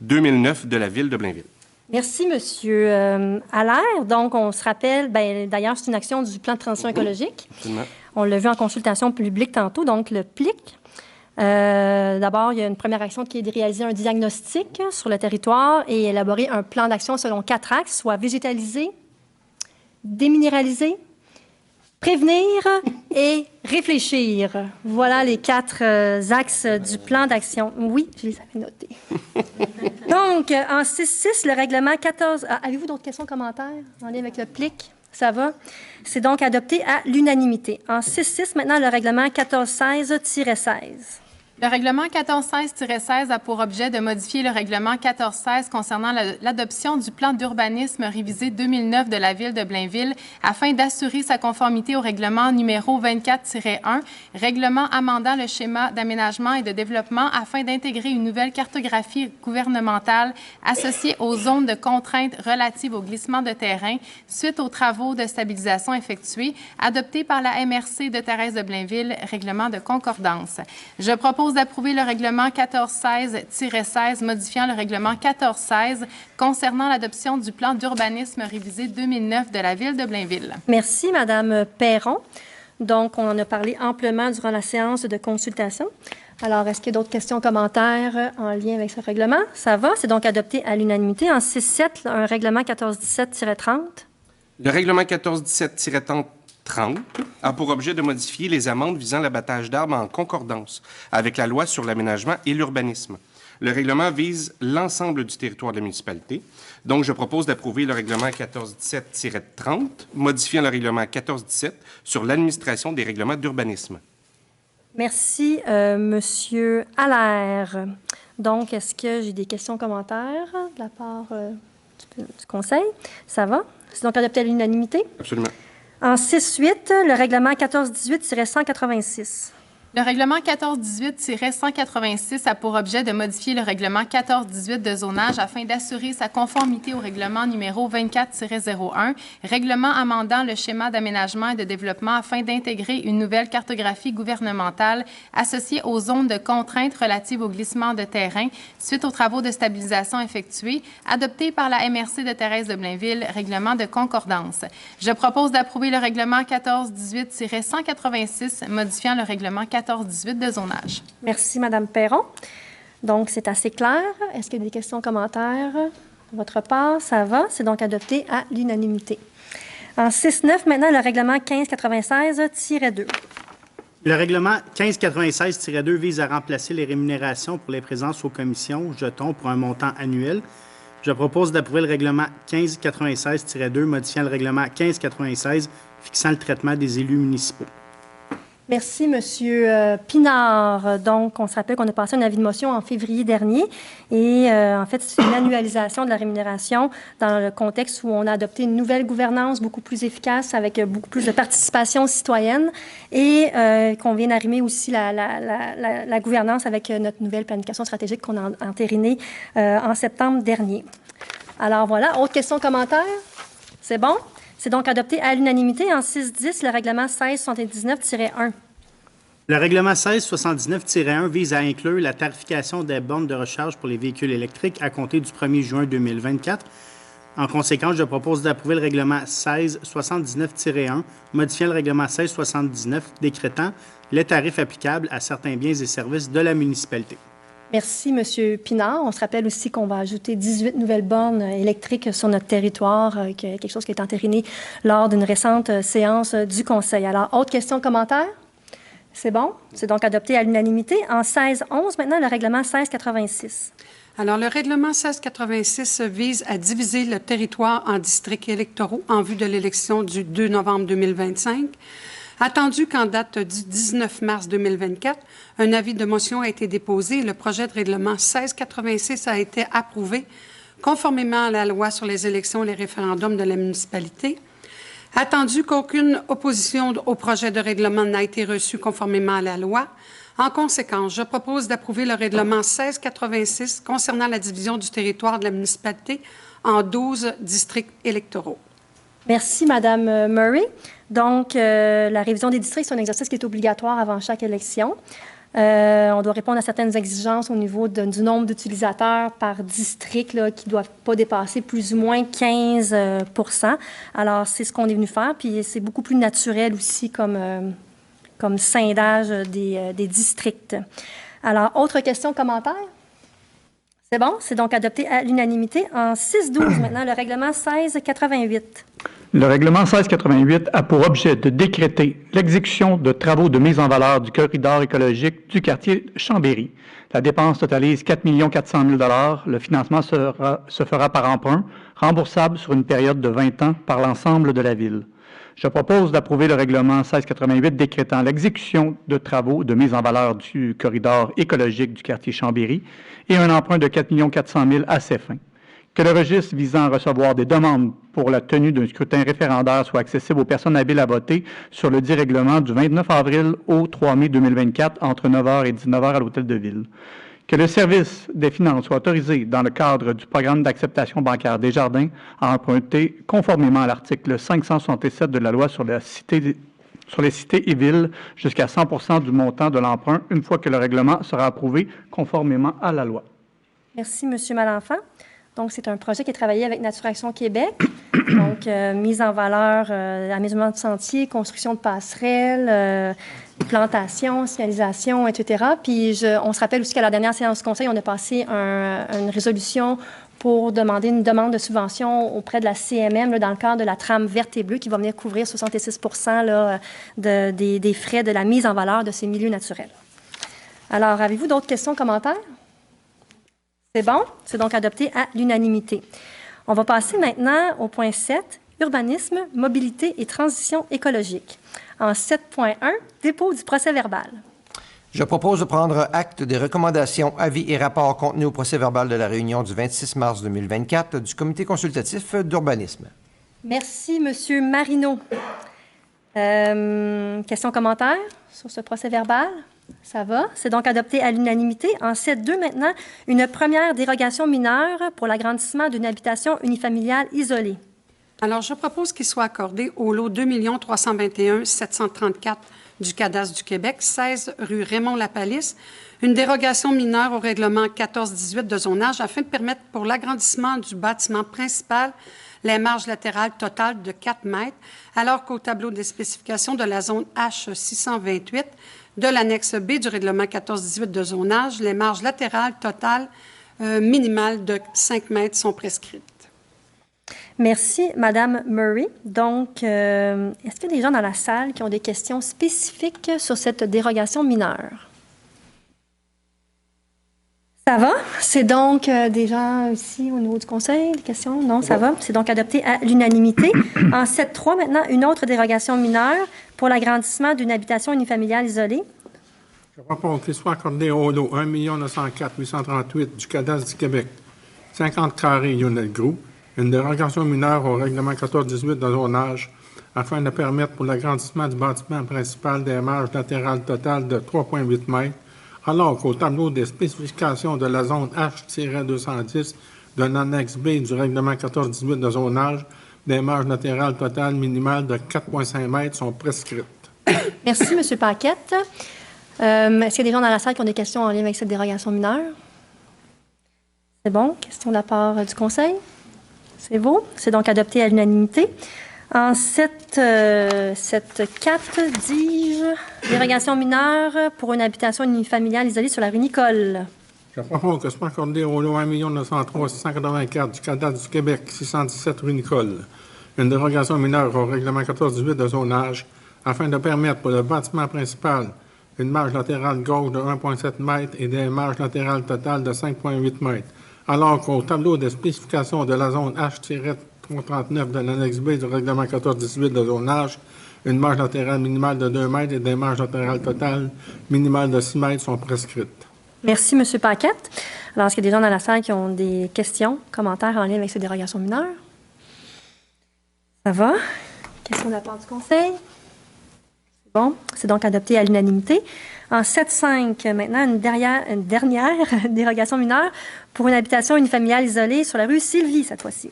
2009 de la Ville de Blainville. Merci, M. Allaire. Donc, on se rappelle, d'ailleurs, c'est une action du plan de transition écologique. Absolument. On l'a vu en consultation publique tantôt, donc le PLIC. D'abord, il y a une première action qui est de réaliser un diagnostic sur le territoire et élaborer un plan d'action selon 4 axes, soit végétaliser, déminéraliser, prévenir et réfléchir. Voilà les 4 axes du plan d'action. Oui, je les avais notés. Donc, en 6.6, le règlement 14... avez-vous d'autres questions, commentaires en lien avec le PLIC? Ça va? C'est donc adopté à l'unanimité. En 6.6, maintenant, le règlement 1416-16. Le règlement 1416-16 a pour objet de modifier le règlement 1416 concernant l'adoption du plan d'urbanisme révisé 2009 de la Ville de Blainville afin d'assurer sa conformité au règlement numéro 24-1, règlement amendant le schéma d'aménagement et de développement afin d'intégrer une nouvelle cartographie gouvernementale associée aux zones de contraintes relatives au glissement de terrain suite aux travaux de stabilisation effectués, adopté par la MRC de Thérèse de Blainville, règlement de concordance. Je propose d'approuver le règlement 1416-16 modifiant le règlement 1416 concernant l'adoption du plan d'urbanisme révisé 2009 de la Ville de Blainville. Merci, Madame Perron. Donc, on en a parlé amplement durant la séance de consultation. Alors, est-ce qu'il y a d'autres questions, commentaires en lien avec ce règlement? Ça va, c'est donc adopté à l'unanimité. En 6.7, un règlement 1417-30. Le règlement 1417-30 a pour objet de modifier les amendes visant l'abattage d'arbres en concordance avec la loi sur l'aménagement et l'urbanisme. Le règlement vise l'ensemble du territoire de la municipalité. Donc, je propose d'approuver le règlement 1417-30, modifiant le règlement 1417 sur l'administration des règlements d'urbanisme. Merci, Monsieur Allaire. Donc, est-ce que j'ai des questions, commentaires de la part du Conseil? Ça va? C'est donc adopté à l'unanimité? Absolument. En 6.8, le règlement 1418-186. Le règlement 1418-186 a pour objet de modifier le règlement 1418 de zonage afin d'assurer sa conformité au règlement numéro 24-01, règlement amendant le schéma d'aménagement et de développement afin d'intégrer une nouvelle cartographie gouvernementale associée aux zones de contraintes relatives au glissement de terrain suite aux travaux de stabilisation effectués, adoptés par la MRC de Thérèse de Blainville, règlement de concordance. Je propose d'approuver le règlement 1418-186 modifiant le règlement 1418 de zonage. Merci, Mme Perron. Donc, c'est assez clair. Est-ce qu'il y a des questions, commentaires de votre part? Ça va. C'est donc adopté à l'unanimité. En 6.9, maintenant, le règlement 1596-2. Le règlement 1596-2 vise à remplacer les rémunérations pour les présences aux commissions jetons pour un montant annuel. Je propose d'approuver le règlement 1596-2 modifiant le règlement 1596 fixant le traitement des élus municipaux. Merci, M. Pinard. Donc, on se rappelle qu'on a passé un avis de motion en février dernier et en fait, c'est une annualisation de la rémunération dans le contexte où on a adopté une nouvelle gouvernance beaucoup plus efficace avec beaucoup plus de participation citoyenne et qu'on vient d'arrimer aussi la gouvernance avec notre nouvelle planification stratégique qu'on a entérinée en septembre dernier. Alors voilà, autre question, commentaire? C'est bon? C'est donc adopté à l'unanimité en 6.10, le règlement 1679-1. Le règlement 1679-1 vise à inclure la tarification des bornes de recharge pour les véhicules électriques à compter du 1er juin 2024. En conséquence, je propose d'approuver le règlement 1679-1, modifiant le règlement 1679, décrétant les tarifs applicables à certains biens et services de la municipalité. Merci, M. Pinard. On se rappelle aussi qu'on va ajouter 18 nouvelles bornes électriques sur notre territoire, quelque chose qui est entériné lors d'une récente séance du Conseil. Alors, autre question, commentaire? C'est bon? C'est donc adopté à l'unanimité. En 16.11, maintenant, le règlement 1686. Alors, le règlement 1686 vise à diviser le territoire en districts électoraux en vue de l'élection du 2 novembre 2025. Attendu qu'en date du 19 mars 2024, un avis de motion a été déposé et le projet de règlement 1686 a été approuvé conformément à la loi sur les élections et les référendums de la municipalité. Attendu qu'aucune opposition au projet de règlement n'a été reçue conformément à la loi, en conséquence, je propose d'approuver le règlement 1686 concernant la division du territoire de la municipalité en 12 districts électoraux. Merci, Mme Murray. Donc, la révision des districts, c'est un exercice qui est obligatoire avant chaque élection. On doit répondre à certaines exigences au niveau du nombre d'utilisateurs par district là, qui ne doivent pas dépasser plus ou moins 15 %. Alors, c'est ce qu'on est venu faire, puis c'est beaucoup plus naturel aussi comme scindage des districts. Alors, autre question, commentaire? C'est bon? C'est donc adopté à l'unanimité. En 6.12, maintenant, le règlement 1688. Le règlement 1688 a pour objet de décréter l'exécution de travaux de mise en valeur du corridor écologique du quartier Chambéry. La dépense totalise 4 400 000 $. Le financement se fera par emprunt, remboursable sur une période de 20 ans par l'ensemble de la Ville. Je propose d'approuver le règlement 1688 décrétant l'exécution de travaux de mise en valeur du corridor écologique du quartier Chambéry et un emprunt de 4 400 000 $ à ces fins. Que le registre visant à recevoir des demandes pour la tenue d'un scrutin référendaire soit accessible aux personnes habiles à voter sur le dit règlement du 29 avril au 3 mai 2024 entre 9h et 19h à l'Hôtel de Ville. Que le service des finances soit autorisé dans le cadre du programme d'acceptation bancaire Desjardins à emprunter conformément à l'article 567 de la loi sur les cités et villes jusqu'à 100 % du montant de l'emprunt une fois que le règlement sera approuvé conformément à la loi. Merci, M. Malenfant. Donc, c'est un projet qui est travaillé avec Nature Action Québec. Donc, mise en valeur, aménagement de sentiers, construction de passerelles, plantation, signalisation, etc. Puis, on se rappelle aussi qu'à la dernière séance du Conseil, on a passé une résolution pour demander une demande de subvention auprès de la CMM là, dans le cadre de la trame verte et bleue qui va venir couvrir 66 % là, des frais de la mise en valeur de ces milieux naturels. Alors, avez-vous d'autres questions, commentaires? C'est bon? C'est donc adopté à l'unanimité. On va passer maintenant au point 7, urbanisme, mobilité et transition écologique. En 7.1, dépôt du procès-verbal. Je propose de prendre acte des recommandations, avis et rapports contenus au procès-verbal de la réunion du 26 mars 2024 du Comité consultatif d'urbanisme. Merci, M. Marino. Questions, commentaires sur ce procès-verbal? Ça va. C'est donc adopté à l'unanimité. En 7.2, maintenant, une première dérogation mineure pour l'agrandissement d'une habitation unifamiliale isolée. Alors, je propose qu'il soit accordé au lot 2 321 734 du Cadastre du Québec, 16 rue Raymond-Lapalisse, une dérogation mineure au règlement 14-18 de zonage afin de permettre pour l'agrandissement du bâtiment principal les marges latérales totales de 4 mètres, alors qu'au tableau des spécifications de la zone H628 de l'annexe B du règlement 14-18 de zonage, les marges latérales totales minimales de 5 mètres sont prescrites. Merci, Madame Murray. Donc, est-ce qu'il y a des gens dans la salle qui ont des questions spécifiques sur cette dérogation mineure? Ça va? C'est donc des gens ici au niveau du conseil, des questions? Non, ça va. C'est donc adopté à l'unanimité. En 7.3, maintenant, une autre dérogation mineure pour l'agrandissement d'une habitation unifamiliale isolée. Je propose qu'il soit accordé au lot 1 904 838 du Cadastre du Québec, 50 carrés Unit Group, une dérogation mineure au règlement 14-18 de zonage afin de permettre pour l'agrandissement du bâtiment principal des marges latérales totales de 3,8 mètres, alors qu'au tableau des spécifications de la zone H-210 de l'annexe B du règlement 14-18 de zonage, des marges latérales totales minimales de 4,5 mètres sont prescrites. Merci, M. Paquette. Est-ce qu'il y a des gens dans la salle qui ont des questions en lien avec cette dérogation mineure? C'est bon. Question de la part du conseil? C'est beau. C'est donc adopté à l'unanimité. En 7.4, dis-je, dérogation mineure pour une habitation unifamiliale isolée sur la rue Nicole. Je propose que soit accordé au lot 1 903 684 du Cadastre du Québec, 617 rue Nicole, une dérogation mineure au règlement 14-18 de zonage afin de permettre pour le bâtiment principal une marge latérale gauche de 1,7 m et des marges latérales totales de 5,8 m, alors qu'au tableau des spécifications de la zone H-339 de l'annexe B du règlement 14-18 de zonage, une marge latérale minimale de 2 m et des marges latérales totales minimales de 6 m sont prescrites. Merci, M. Paquette. Alors, est-ce qu'il y a des gens dans la salle qui ont des questions, commentaires en lien avec ces dérogations mineures? Ça va? Question de la part du conseil? C'est bon. C'est donc adopté à l'unanimité. En 7.5, maintenant, une dernière dérogation mineure pour une habitation unifamiliale isolée sur la rue Sylvie, cette fois-ci.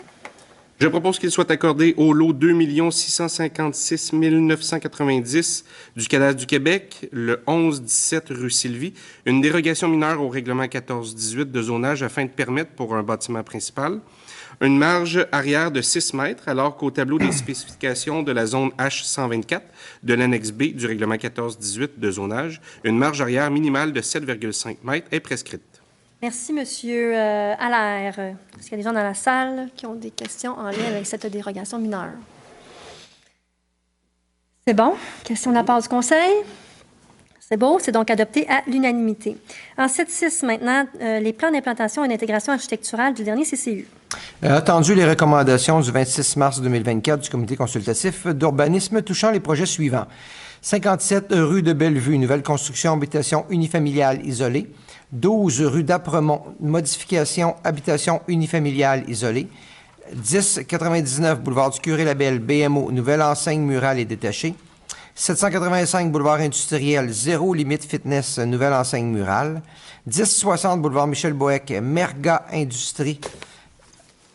Je propose qu'il soit accordé au lot 2 656 990 du Cadastre du Québec, le 11-17 rue Sylvie, une dérogation mineure au règlement 14-18 de zonage afin de permettre pour un bâtiment principal une marge arrière de 6 mètres, alors qu'au tableau des spécifications de la zone H124 de l'annexe B du règlement 14-18 de zonage, une marge arrière minimale de 7,5 mètres est prescrite. Merci, M. Allaire. Est-ce qu'il y a des gens dans la salle qui ont des questions en lien avec cette dérogation mineure? C'est bon. Question de la part du conseil? C'est beau. C'est donc adopté à l'unanimité. En 7.6, maintenant, les plans d'implantation et d'intégration architecturale du dernier CCU. Attendu les recommandations du 26 mars 2024 du comité consultatif d'urbanisme touchant les projets suivants. 57 rue de Bellevue, nouvelle construction habitation unifamiliale isolée. 12 rue d'Apremont, modification habitation unifamiliale isolée. 1099 boulevard du Curé-Labelle, BMO, nouvelle enseigne murale et détachée. 785 boulevard industriel, zéro limite fitness, nouvelle enseigne murale. 1060 boulevard Michel Boeck, Merga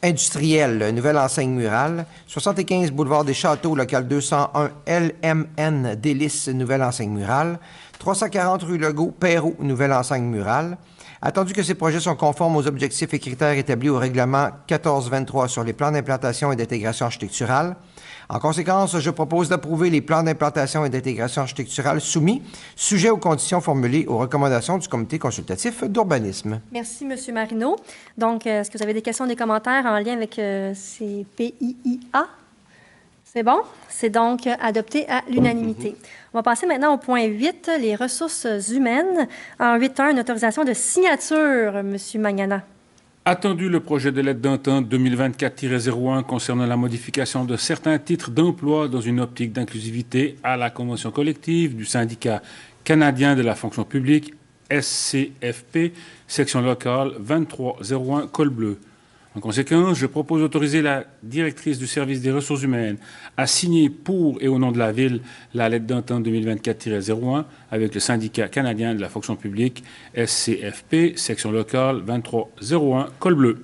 industriel, nouvelle enseigne murale. 75 boulevard des Châteaux, local 201, LMN, Délices, nouvelle enseigne murale. 340 rue Legault, Perrault, nouvelle enseigne murale. Attendu que ces projets sont conformes aux objectifs et critères établis au règlement 1423 sur les plans d'implantation et d'intégration architecturale. En conséquence, je propose d'approuver les plans d'implantation et d'intégration architecturale soumis, sujets aux conditions formulées aux recommandations du comité consultatif d'urbanisme. Merci, M. Marino. Donc, est-ce que vous avez des questions, des commentaires en lien avec ces PIIA? C'est bon? C'est donc adopté à l'unanimité. On va passer maintenant au point 8, les ressources humaines. En 8.1, une autorisation de signature, M. Magnana. Attendu le projet de lettre d'entente 2024-01 concernant la modification de certains titres d'emploi dans une optique d'inclusivité à la convention collective du syndicat canadien de la fonction publique, SCFP, section locale 2301 Col Bleu. En conséquence, je propose d'autoriser la directrice du service des ressources humaines à signer pour et au nom de la Ville la lettre d'entente 2024-01 avec le syndicat canadien de la fonction publique, SCFP, section locale 2301, col bleu.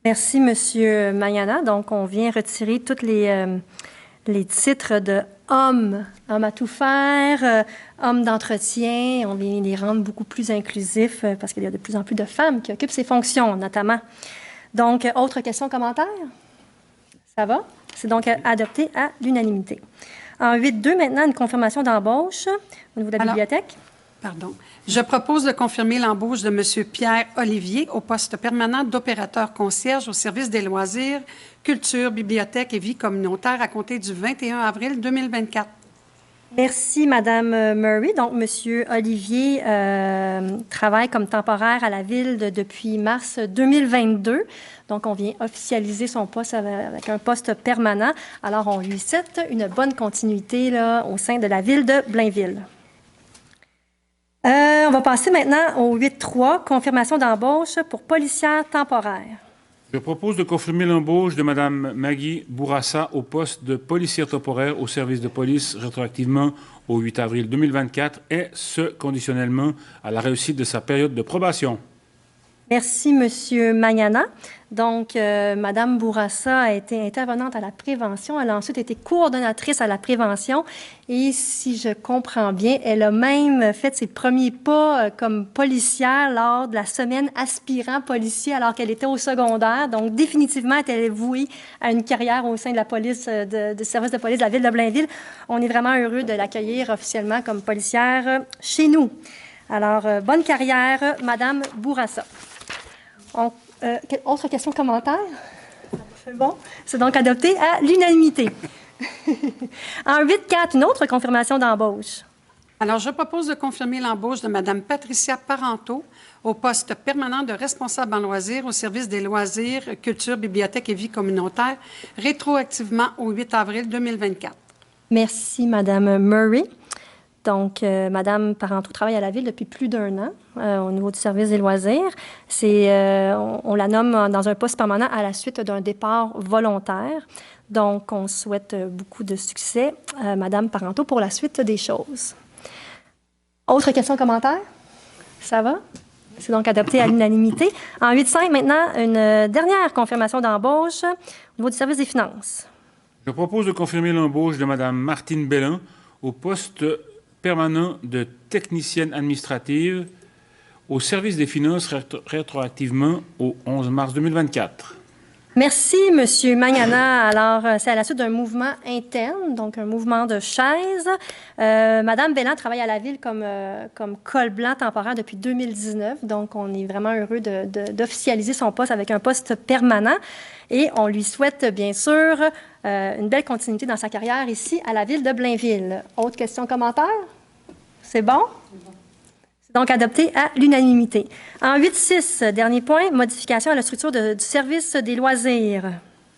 Merci, M. Mayana. Donc, on vient retirer tous les titres de homme à tout faire, homme d'entretien. On vient les rendre beaucoup plus inclusifs parce qu'il y a de plus en plus de femmes qui occupent ces fonctions, notamment. Donc, autre question, commentaire? Ça va? C'est donc adopté à l'unanimité. En 8.2, maintenant, une confirmation d'embauche au niveau de la bibliothèque. Pardon. Je propose de confirmer l'embauche de M. Pierre Olivier au poste permanent d'opérateur concierge au service des loisirs, culture, bibliothèque et vie communautaire à compter du 21 avril 2024. Merci, Madame Murray. Donc, M. Olivier travaille comme temporaire à la Ville depuis mars 2022. Donc, on vient officialiser son poste avec un poste permanent. Alors, on lui souhaite une bonne continuité là, au sein de la Ville de Blainville. On va passer maintenant au 8.3, confirmation d'embauche pour policière temporaire. Je propose de confirmer l'embauche de Mme Maggie Bourassa au poste de policière temporaire au service de police rétroactivement au 8 avril 2024 et ce, conditionnellement à la réussite de sa période de probation. Merci, M. Mayana. Donc, Mme Bourassa a été intervenante à la prévention. Elle a ensuite été coordonnatrice à la prévention. Et si je comprends bien, elle a même fait ses premiers pas comme policière lors de la semaine aspirant policier alors qu'elle était au secondaire. Donc, définitivement, elle est vouée à une carrière au sein de la police, du service de police de la Ville de Blainville. On est vraiment heureux de l'accueillir officiellement comme policière chez nous. Alors, bonne carrière, Mme Bourassa. Autre question, commentaire? C'est bon. C'est donc adopté à l'unanimité. En 8.4, une autre confirmation d'embauche. Alors, je propose de confirmer l'embauche de Mme Patricia Parenteau au poste permanent de responsable en loisirs au service des loisirs, culture, bibliothèque et vie communautaire, rétroactivement au 8 avril 2024. Merci, Mme Murray. Donc, Mme Parenteau travaille à la Ville depuis plus d'1 an au niveau du service des loisirs. On la nomme dans un poste permanent à la suite d'un départ volontaire. Donc, on souhaite beaucoup de succès à Mme Parenteau pour la suite des choses. Autre question, commentaire? Ça va? C'est donc adopté à l'unanimité. En 8.5, maintenant, une dernière confirmation d'embauche au niveau du service des finances. Je propose de confirmer l'embauche de Mme Martine Bellin au poste permanent de technicienne administrative au service des finances rétroactivement au 11 mars 2024. Merci, M. Mayana. Alors, c'est à la suite d'un mouvement interne, donc un mouvement de chaises. Mme Belland travaille à la Ville comme col blanc temporaire depuis 2019. Donc, on est vraiment heureux d'officialiser son poste avec un poste permanent. Et on lui souhaite, bien sûr, une belle continuité dans sa carrière ici à la Ville de Blainville. Autre question, commentaire? C'est bon? C'est donc adopté à l'unanimité. En 8.6, dernier point, modification à la structure du service des loisirs.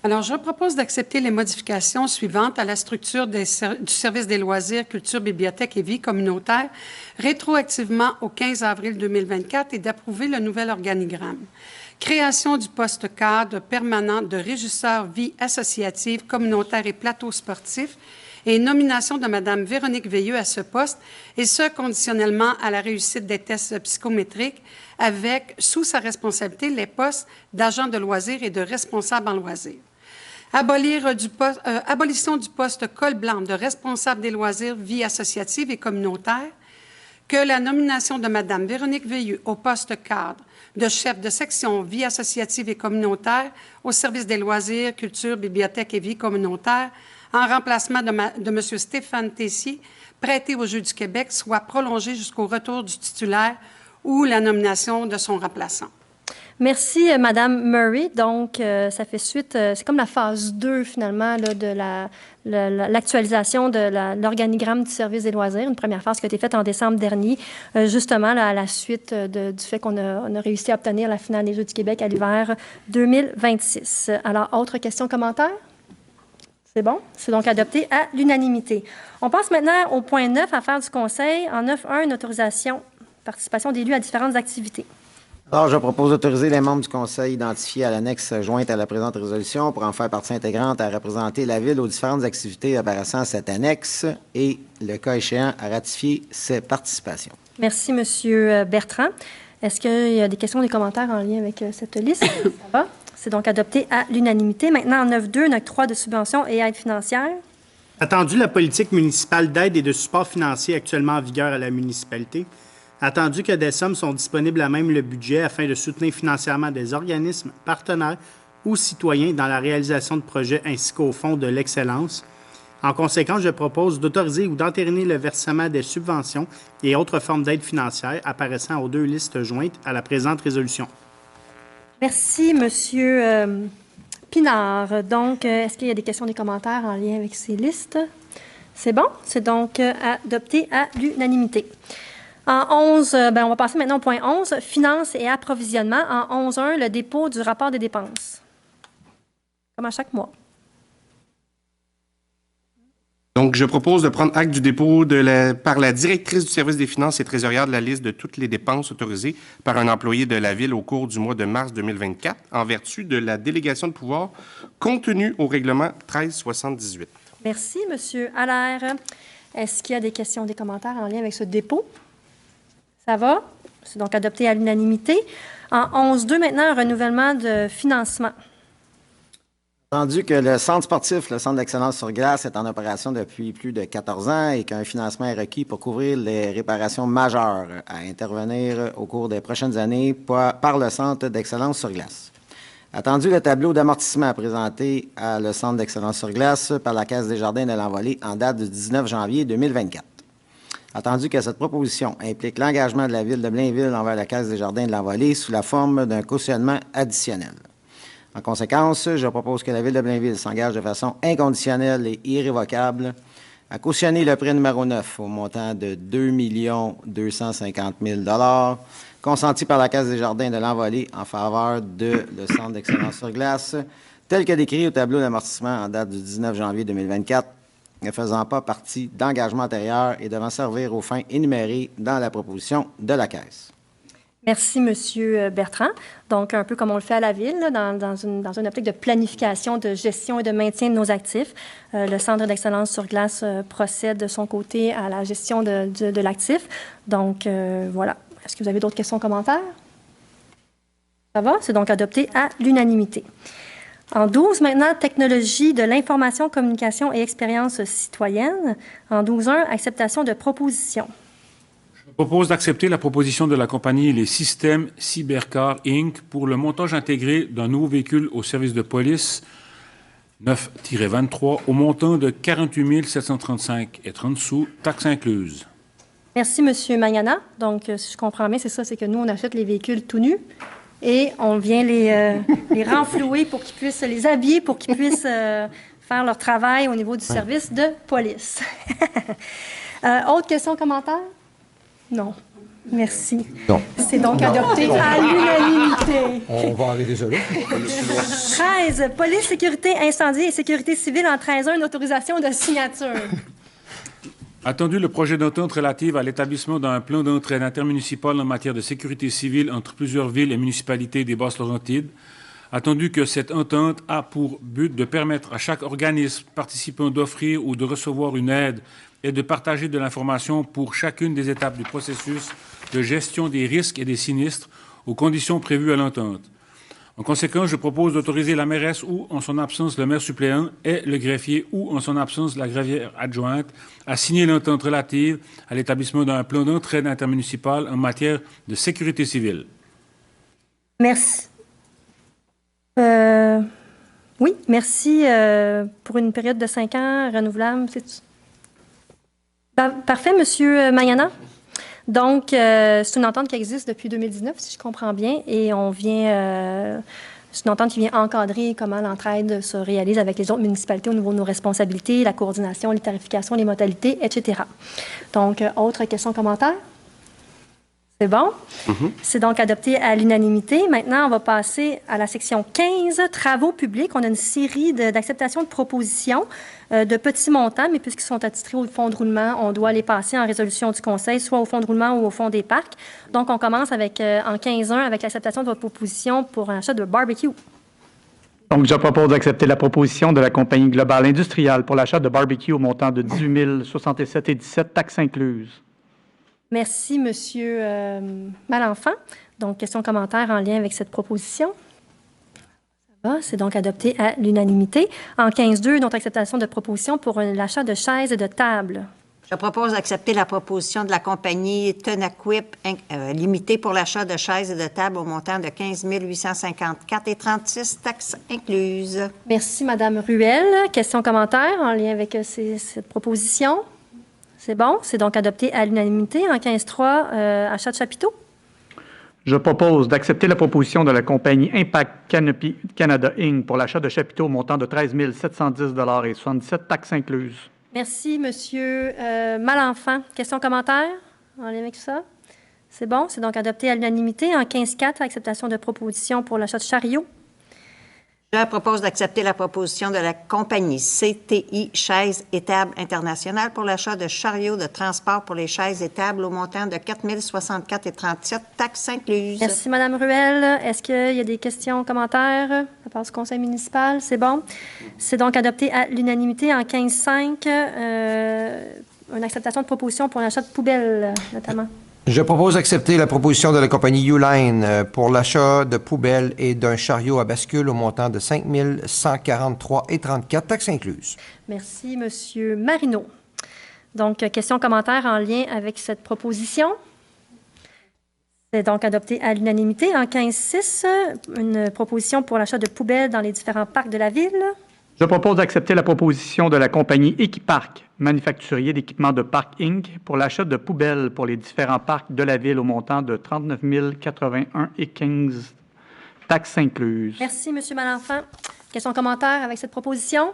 Alors, je propose d'accepter les modifications suivantes à la structure du service des loisirs, culture, bibliothèque et vie communautaire rétroactivement au 15 avril 2024 et d'approuver le nouvel organigramme. Création du poste cadre permanent de régisseur vie associative, communautaire et plateau sportif et nomination de Mme Véronique Veilleux à ce poste, et ce, conditionnellement à la réussite des tests psychométriques, avec, sous sa responsabilité, les postes d'agent de loisirs et de responsable en loisirs. Abolition du poste col blanc de responsable des loisirs, vie associative et communautaire, que la nomination de Mme Véronique Veilleux au poste cadre de chef de section vie associative et communautaire au service des loisirs, culture, bibliothèque et vie communautaire, en remplacement de M. Stéphane Tessier, prêté aux Jeux du Québec, soit prolongée jusqu'au retour du titulaire ou la nomination de son remplaçant. Merci, Mme Murray. Donc, ça fait suite, c'est comme la phase 2, finalement, là, de l'actualisation de l'organigramme du service des loisirs, une première phase qui a été faite en décembre dernier, justement là, à la suite du fait qu'on a réussi à obtenir la finale des Jeux du Québec à l'hiver 2026. Alors, autre question, commentaire? C'est bon? C'est donc adopté à l'unanimité. On passe maintenant au point 9, affaires du Conseil. En 9.1, une autorisation, participation d'élus à différentes activités. Alors, je propose d'autoriser les membres du Conseil identifiés à l'annexe jointe à la présente résolution pour en faire partie intégrante à représenter la Ville aux différentes activités apparaissant à cette annexe et, le cas échéant, à ratifier ses participations. Merci, Monsieur Bertrand. Est-ce qu'il y a des questions ou des commentaires en lien avec cette liste? Ça va? C'est donc adopté à l'unanimité. Maintenant, en 9.2, notre 3 de subventions et aides financières. Attendu la politique municipale d'aide et de support financier actuellement en vigueur à la municipalité, attendu que des sommes sont disponibles à même le budget afin de soutenir financièrement des organismes, partenaires ou citoyens dans la réalisation de projets ainsi qu'au Fonds de l'excellence. En conséquence, je propose d'autoriser ou d'entériner le versement des subventions et autres formes d'aide financière apparaissant aux deux listes jointes à la présente résolution. Merci, Monsieur Pinard. Donc, est-ce qu'il y a des questions, des commentaires en lien avec ces listes? C'est bon. C'est donc adopté à l'unanimité. En 11, on va passer maintenant au point 11, finances et approvisionnement. En 11.1, le dépôt du rapport des dépenses. Comme à chaque mois. Donc, je propose de prendre acte du dépôt par la directrice du service des finances et trésorière de la liste de toutes les dépenses autorisées par un employé de la Ville au cours du mois de mars 2024 en vertu de la délégation de pouvoir contenue au règlement 1378. Merci, Monsieur Allaire. Est-ce qu'il y a des questions, des commentaires en lien avec ce dépôt? Ça va? C'est donc adopté à l'unanimité. En 11.2, maintenant, un renouvellement de financement. Attendu que le centre sportif, le Centre d'excellence sur glace, est en opération depuis plus de 14 ans et qu'un financement est requis pour couvrir les réparations majeures à intervenir au cours des prochaines années par le Centre d'excellence sur glace. Attendu le tableau d'amortissement présenté à le Centre d'excellence sur glace par la Caisse des Jardins de l'Envolée en date du 19 janvier 2024. Attendu que cette proposition implique l'engagement de la Ville de Blainville envers la Caisse des Jardins de l'Envolée sous la forme d'un cautionnement additionnel. En conséquence, je propose que la Ville de Blainville s'engage de façon inconditionnelle et irrévocable à cautionner le prêt numéro 9 au montant de 2 250 000 $ consenti par la Caisse des Jardins de l'Envolée en faveur de le Centre d'excellence sur glace, tel que décrit au tableau d'amortissement en date du 19 janvier 2024, ne faisant pas partie d'engagement antérieur et devant servir aux fins énumérées dans la proposition de la Caisse. Merci, Monsieur Bertrand. Donc, un peu comme on le fait à la Ville, là, dans une optique de planification, de gestion et de maintien de nos actifs. Le Centre d'excellence sur glace procède de son côté à la gestion de l'actif. Donc, voilà. Est-ce que vous avez d'autres questions, commentaires? Ça va? C'est donc adopté à l'unanimité. En 12, maintenant, technologie de l'information, communication et expérience citoyenne. En 12.1, acceptation de propositions. Je propose d'accepter la proposition de la compagnie Les Systèmes Cybercar Inc. pour le montage intégré d'un nouveau véhicule au service de police 9-23 au montant de 48 735,30 sous, taxes incluses. Merci, Monsieur Magnana. Donc, si je comprends bien, c'est ça, c'est que nous, on achète les véhicules tout nus et on vient les renflouer pour qu'ils puissent, les habiller pour qu'ils puissent faire leur travail au niveau du service de police. Autre question, commentaire? Non. Merci. Non. C'est donc adopté à l'unanimité. On va arrêter ça là. 13. Police, sécurité, incendie et sécurité civile en 13.1, une autorisation de signature. Attendu le projet d'entente relative à l'établissement d'un plan d'entraide intermunicipal en matière de sécurité civile entre plusieurs villes et municipalités des Basses-Laurentides. Attendu que cette entente a pour but de permettre à chaque organisme participant d'offrir ou de recevoir une aide et de partager de l'information pour chacune des étapes du processus de gestion des risques et des sinistres aux conditions prévues à l'entente. En conséquence, je propose d'autoriser la mairesse ou, en son absence, le maire suppléant et le greffier ou, en son absence, la greffière adjointe à signer l'entente relative à l'établissement d'un plan d'entraide intermunicipal en matière de sécurité civile. Merci. Oui, merci pour une période de 5 ans renouvelable. Parfait, Monsieur Magnana. Donc, c'est une entente qui existe depuis 2019, si je comprends bien, et on vient... c'est une entente qui vient encadrer comment l'entraide se réalise avec les autres municipalités au niveau de nos responsabilités, la coordination, les tarifications, les modalités, etc. Donc, autre question, commentaire? C'est bon? C'est donc adopté à l'unanimité. Maintenant, on va passer à la section 15, travaux publics. On a une série d'acceptations de propositions de petits montants, mais puisqu'ils sont attitrés au fonds de roulement, on doit les passer en résolution du Conseil, soit au fonds de roulement ou au fonds des parcs. Donc, on commence avec, en 15.1 avec l'acceptation de votre proposition pour un achat de barbecue. Donc, je propose d'accepter la proposition de la compagnie Globale Industrielle pour l'achat de barbecue au montant de 18 067,17 $, taxes incluses. Merci, Monsieur Malenfant. Donc, questions, commentaires en lien avec cette proposition? Ça va, c'est donc adopté à l'unanimité. En 15.2, une autre acceptation de proposition pour l'achat de chaises et de tables. Je propose d'accepter la proposition de la compagnie Tenaquip limitée pour l'achat de chaises et de tables au montant de 15 854,36 $, taxes incluses. Merci, Madame Ruel. Questions, commentaires en lien avec cette proposition? C'est bon. C'est donc adopté à l'unanimité. En 15.3, achat de chapiteaux. Je propose d'accepter la proposition de la compagnie Impact Canopy Canada Inc. pour l'achat de chapiteaux au montant de 13 710,77 $, taxes incluses. Merci, Monsieur Malenfant. Questions, commentaires en lien avec ça? C'est bon. C'est donc adopté à l'unanimité. En 15.4, acceptation de proposition pour l'achat de chariots. Je propose d'accepter la proposition de la compagnie CTI Chaises et Tables Internationales pour l'achat de chariots de transport pour les chaises et tables au montant de 4 064,37 $, taxes incluses. Merci, Mme Ruel. Est-ce qu'il y a des questions, commentaires à part du conseil municipal? C'est bon. C'est donc adopté à l'unanimité en 15.5. Une acceptation de proposition pour l'achat de poubelles, notamment. Je propose d'accepter la proposition de la compagnie Uline pour l'achat de poubelles et d'un chariot à bascule au montant de 5 143,34 $, taxes incluses. Merci, Monsieur Marino. Donc, questions, commentaires en lien avec cette proposition. C'est donc adopté à l'unanimité. En 15.6, une proposition pour l'achat de poubelles dans les différents parcs de la ville. Je propose d'accepter la proposition de la compagnie Equiparc, manufacturier d'équipements de Parc Inc., pour l'achat de poubelles pour les différents parcs de la ville au montant de 39 081,15 $, taxes incluses. Merci, M. Malenfant. Questions, commentaires avec cette proposition?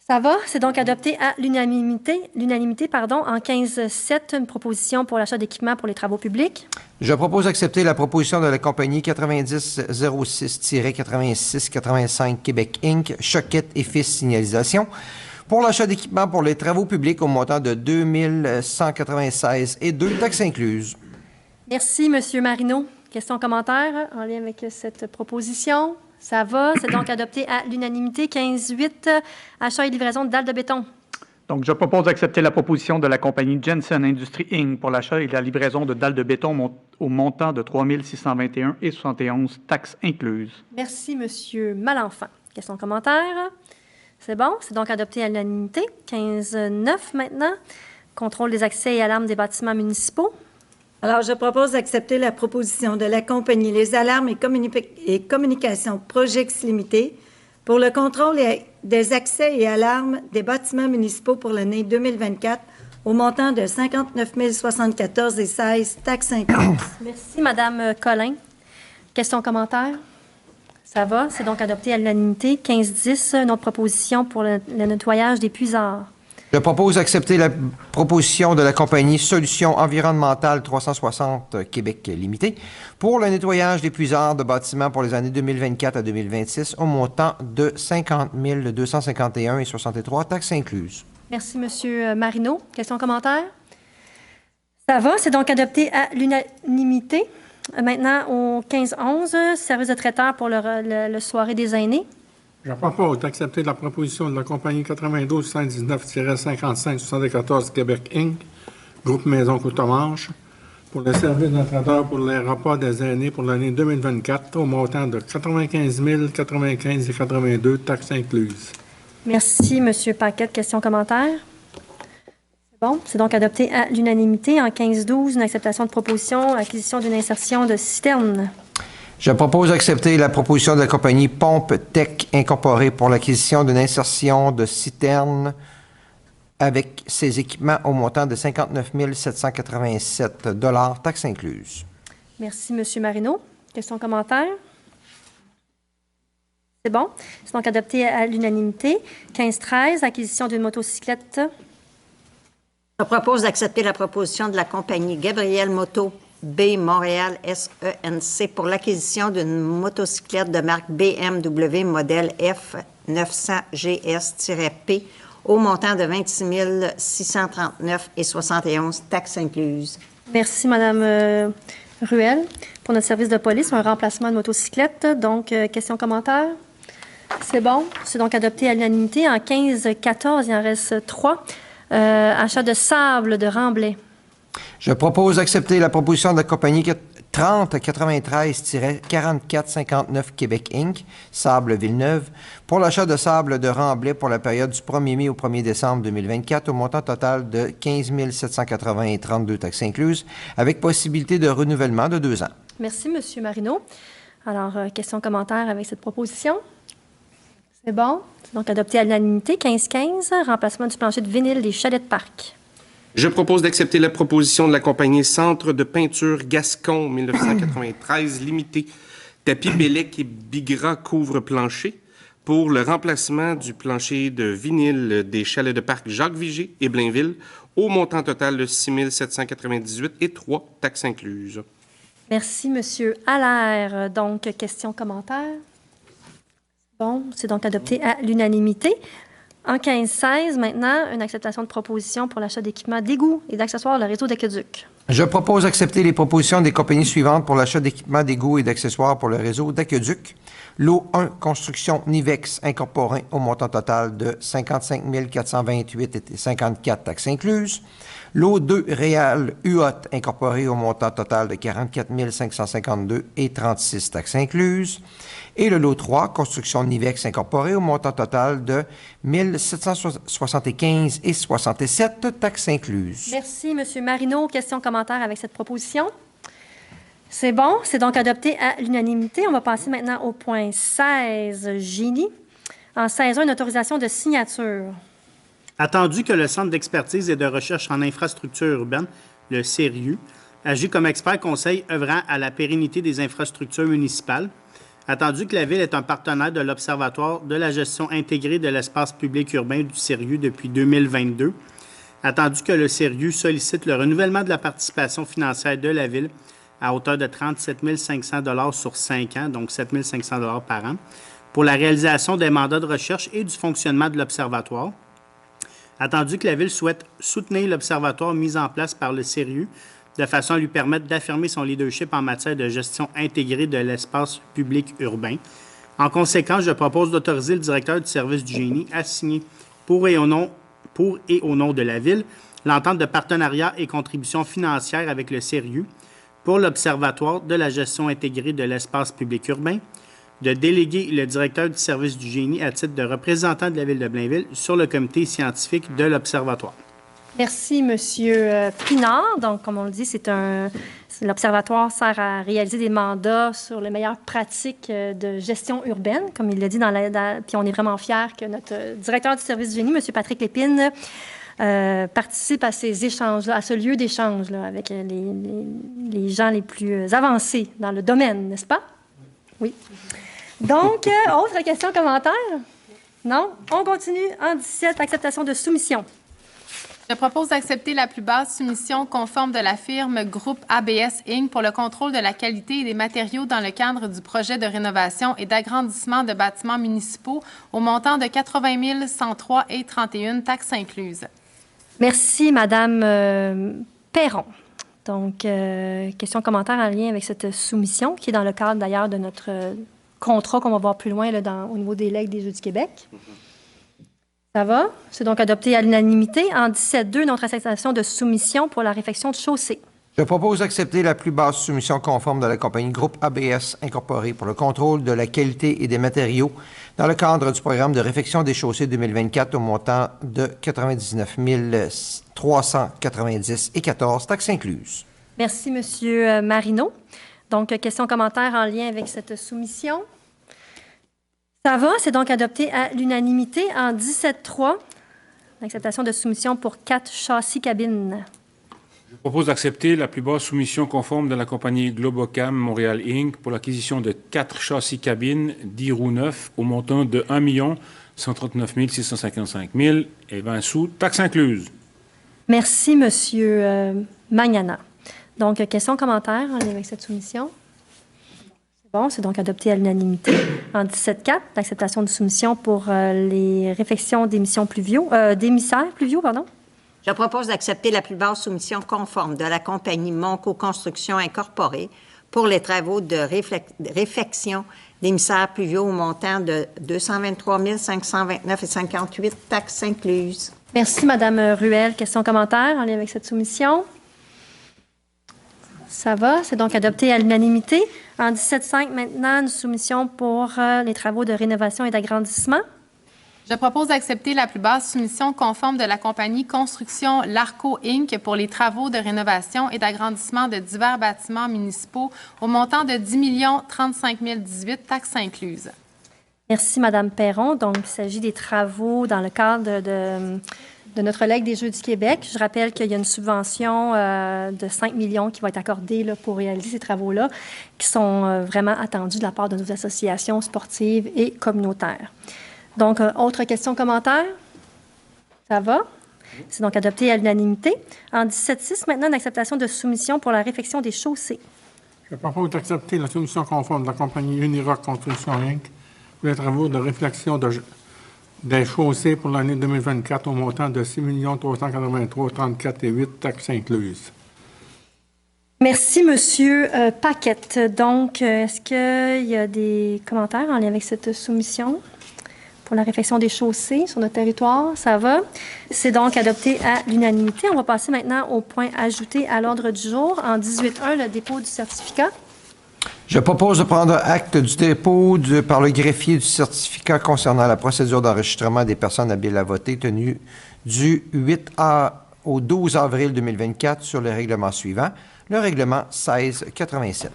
Ça va. C'est donc adopté à l'unanimité, en 15.7, une proposition pour l'achat d'équipements pour les travaux publics. Je propose d'accepter la proposition de la compagnie 9006-8685 Québec Inc., Choquette et Fils Signalisation, pour l'achat d'équipements pour les travaux publics au montant de 2 196,02 $, taxes incluses. Merci, M. Marino. Questions, commentaires en lien avec cette proposition? Ça va. C'est donc adopté à l'unanimité. 15.8, achat et livraison de dalles de béton. Donc, je propose d'accepter la proposition de la compagnie Jensen Industries Inc. pour l'achat et la livraison de dalles de béton au montant de 3 621,71 $, taxes incluses. Merci, M. Malenfant. Questions, commentaires? C'est bon. C'est donc adopté à l'unanimité. 15.9 maintenant. Contrôle des accès et alarmes des bâtiments municipaux. Alors, je propose d'accepter la proposition de la compagnie Les Alarmes et Communications Projects Limités pour le contrôle des accès et alarmes des bâtiments municipaux pour l'année 2024 au montant de 59 074,16 $, taxes incluses. Merci, Mme Collin. Questions, commentaires? Ça va. C'est donc adopté à l'unanimité. 15.10, une autre proposition pour le nettoyage des puisards. Je propose d'accepter la proposition de la compagnie Solutions environnementales 360 Québec Limité pour le nettoyage des puisards de bâtiments pour les années 2024 à 2026 au montant de 50 251,63 $, taxes incluses. Merci, M. Marino. Questions, commentaires? Ça va. C'est donc adopté à l'unanimité. Maintenant, au 15-11, service de traiteur pour le soirée des aînés. Je propose d'accepter la proposition de la compagnie 92-119-55-74 Québec Inc., groupe Maison Courtemanche, pour le service de traiteur pour les repas des aînés pour l'année 2024 au montant de 95 095,82 $, taxes incluses. Merci, M. Paquette. Questions, commentaires? C'est bon. C'est donc adopté à l'unanimité. En 15-12, une acceptation de proposition, acquisition d'une insertion de citerne. Je propose d'accepter la proposition de la compagnie Pompe Tech Incorporée pour l'acquisition d'une insertion de citerne avec ses équipements au montant de 59 787 $, taxes incluses. Merci, M. Marino. Questions, commentaires? C'est bon. C'est donc adopté à l'unanimité. 15-13, acquisition d'une motocyclette. Je propose d'accepter la proposition de la compagnie Gabriel Moto B Montréal SENC pour l'acquisition d'une motocyclette de marque BMW modèle F900 GS-P au montant de 26 639,71 taxes incluses. Merci, Madame Ruel. Pour notre service de police, un remplacement de motocyclette. Donc, questions, commentaires? C'est bon. C'est donc adopté à l'unanimité. En 15-14, il en reste 3. Achat de sable de Remblai. Je propose d'accepter la proposition de la compagnie 3093-4459 Québec Inc., Sable Villeneuve, pour l'achat de sable de Remblai pour la période du 1er mai au 1er décembre 2024 au montant total de 15 780,32 taxes incluses, avec possibilité de renouvellement de 2 ans. Merci, M. Marino. Alors, questions, commentaires avec cette proposition? C'est bon. C'est donc adopté à l'unanimité. 15-15, remplacement du plancher de vinyle des chalets de parc. Je propose d'accepter la proposition de la compagnie Centre de peinture Gascon 1993 limité, tapis Bélec et Bigra couvre-plancher pour le remplacement du plancher de vinyle des chalets de parc Jacques-Vigée et Blainville au montant total de 6 798 et 3 taxes incluses. Merci, M. Allaire. Donc, questions, commentaires? Bon, c'est donc adopté à l'unanimité. En 15-16, maintenant, une acceptation de proposition pour l'achat d'équipements d'égouts et d'accessoires le réseau d'aqueduc. Je propose d'accepter les propositions des compagnies suivantes pour l'achat d'équipements d'égouts et d'accessoires pour le réseau d'aqueduc. Lot 1, construction Nivex incorporé au montant total de 55 428 et 54 taxes incluses. Lot 2, Réal UOT incorporé au montant total de 44 552 et 36 taxes incluses. Et le lot 3, construction Nivex incorporé au montant total de 1 775 et 67 taxes incluses. Merci, M. Marino. Questions, commentaires avec cette proposition? C'est bon. C'est donc adopté à l'unanimité. On va passer maintenant au point 16, Génie. En 16.1, une autorisation de signature. Attendu que le Centre d'expertise et de recherche en infrastructure urbaine, le CERIU, agit comme expert conseil œuvrant à la pérennité des infrastructures municipales, attendu que la Ville est un partenaire de l'Observatoire de la gestion intégrée de l'espace public urbain du CERIU depuis 2022, attendu que le CERIU sollicite le renouvellement de la participation financière de la Ville à hauteur de 37 500 $ sur 5 ans, donc 7 500 $ par an, pour la réalisation des mandats de recherche et du fonctionnement de l'Observatoire, attendu que la Ville souhaite soutenir l'Observatoire mis en place par le CERIU de façon à lui permettre d'affirmer son leadership en matière de gestion intégrée de l'espace public urbain. En conséquence, je propose d'autoriser le directeur du service du génie à signer pour et au nom de la Ville l'entente de partenariat et contribution financière avec le CERIU pour l'Observatoire de la gestion intégrée de l'espace public urbain, de déléguer le directeur du service du génie à titre de représentant de la Ville de Blainville sur le comité scientifique de l'Observatoire. Merci, M. Pinard. Donc, comme on le dit, l'Observatoire sert à réaliser des mandats sur les meilleures pratiques de gestion urbaine, comme il l'a dit puis on est vraiment fiers que notre directeur du service du génie, M. Patrick Lépine, participe à ces échanges-là, à ce lieu d'échange avec les gens les plus avancés dans le domaine, n'est-ce pas? Oui. Donc, autre question, commentaire? Non? On continue en 17, acceptation de soumission. Je propose d'accepter la plus basse soumission conforme de la firme Groupe ABS Inc. pour le contrôle de la qualité et des matériaux dans le cadre du projet de rénovation et d'agrandissement de bâtiments municipaux au montant de 80 103 et 31 taxes incluses. Merci, Madame Perron. Donc, question, commentaire en lien avec cette soumission qui est dans le cadre d'ailleurs de notre contrat qu'on va voir plus loin au niveau des legs des Jeux du Québec. Ça va? C'est donc adopté à l'unanimité. En 17.2, notre acceptation de soumission pour la réfection de chaussée. Je propose d'accepter la plus basse soumission conforme de la compagnie Groupe ABS incorporée pour le contrôle de la qualité et des matériaux dans le cadre du programme de réfection des chaussées 2024 au montant de 99 390 et 14 taxes incluses. Merci, M. Marino. Donc, question, commentaire en lien avec cette soumission. Ça va, c'est donc adopté à l'unanimité. En 17.3, l'acceptation de soumission pour 4 châssis cabines. Je propose d'accepter la plus basse soumission conforme de la compagnie Globocam Montréal Inc. pour l'acquisition de 4 châssis cabines 10 roues neufs au montant de 1 139 655 000 et 20 sous, taxes incluses. Merci, M. Magnana. Donc, questions, commentaires en lien avec cette soumission? C'est bon, c'est donc adopté à l'unanimité. En 17.4, l'acceptation de soumission pour les réfections d'émissaires pluviaux, pardon. Je propose d'accepter la plus basse soumission conforme de la compagnie Monco Construction Incorporée pour les travaux de réfection d'émissaires pluviaux au montant de 223 529,58 taxes incluses. Merci, Madame Ruel. Questions, commentaires en lien avec cette soumission? Ça va, c'est donc adopté à l'unanimité. En 17.5, maintenant, une soumission pour les travaux de rénovation et d'agrandissement. Je propose d'accepter la plus basse soumission conforme de la compagnie Construction Larco Inc. pour les travaux de rénovation et d'agrandissement de divers bâtiments municipaux au montant de 10 035 018 taxes incluses. Merci, Madame Perron. Donc, il s'agit des travaux dans le cadre de notre Ligue des Jeux du Québec. Je rappelle qu'il y a une subvention de 5 millions qui va être accordée là, pour réaliser ces travaux-là, qui sont vraiment attendus de la part de nos associations sportives et communautaires. Donc, autre question, commentaire? Ça va? C'est donc adopté à l'unanimité. En 17.6, maintenant, une acceptation de soumission pour la réfection des chaussées. Je propose d'accepter la soumission conforme de la compagnie Uniroc Construction Inc. pour les travaux de réflexion des chaussées pour l'année 2024 au montant de 6 383,34,8 taxes incluses. Merci, Monsieur Paquette. Donc, est-ce qu'il y a des commentaires en lien avec cette soumission pour la réfection des chaussées sur notre territoire? Ça va. C'est donc adopté à l'unanimité. On va passer maintenant au point ajouté à l'ordre du jour. En 18.1, le dépôt du certificat. Je propose de prendre acte du dépôt par le greffier du certificat concernant la procédure d'enregistrement des personnes habiles à voter tenue du 8 au 12 avril 2024 sur le règlement suivant, le règlement 1687.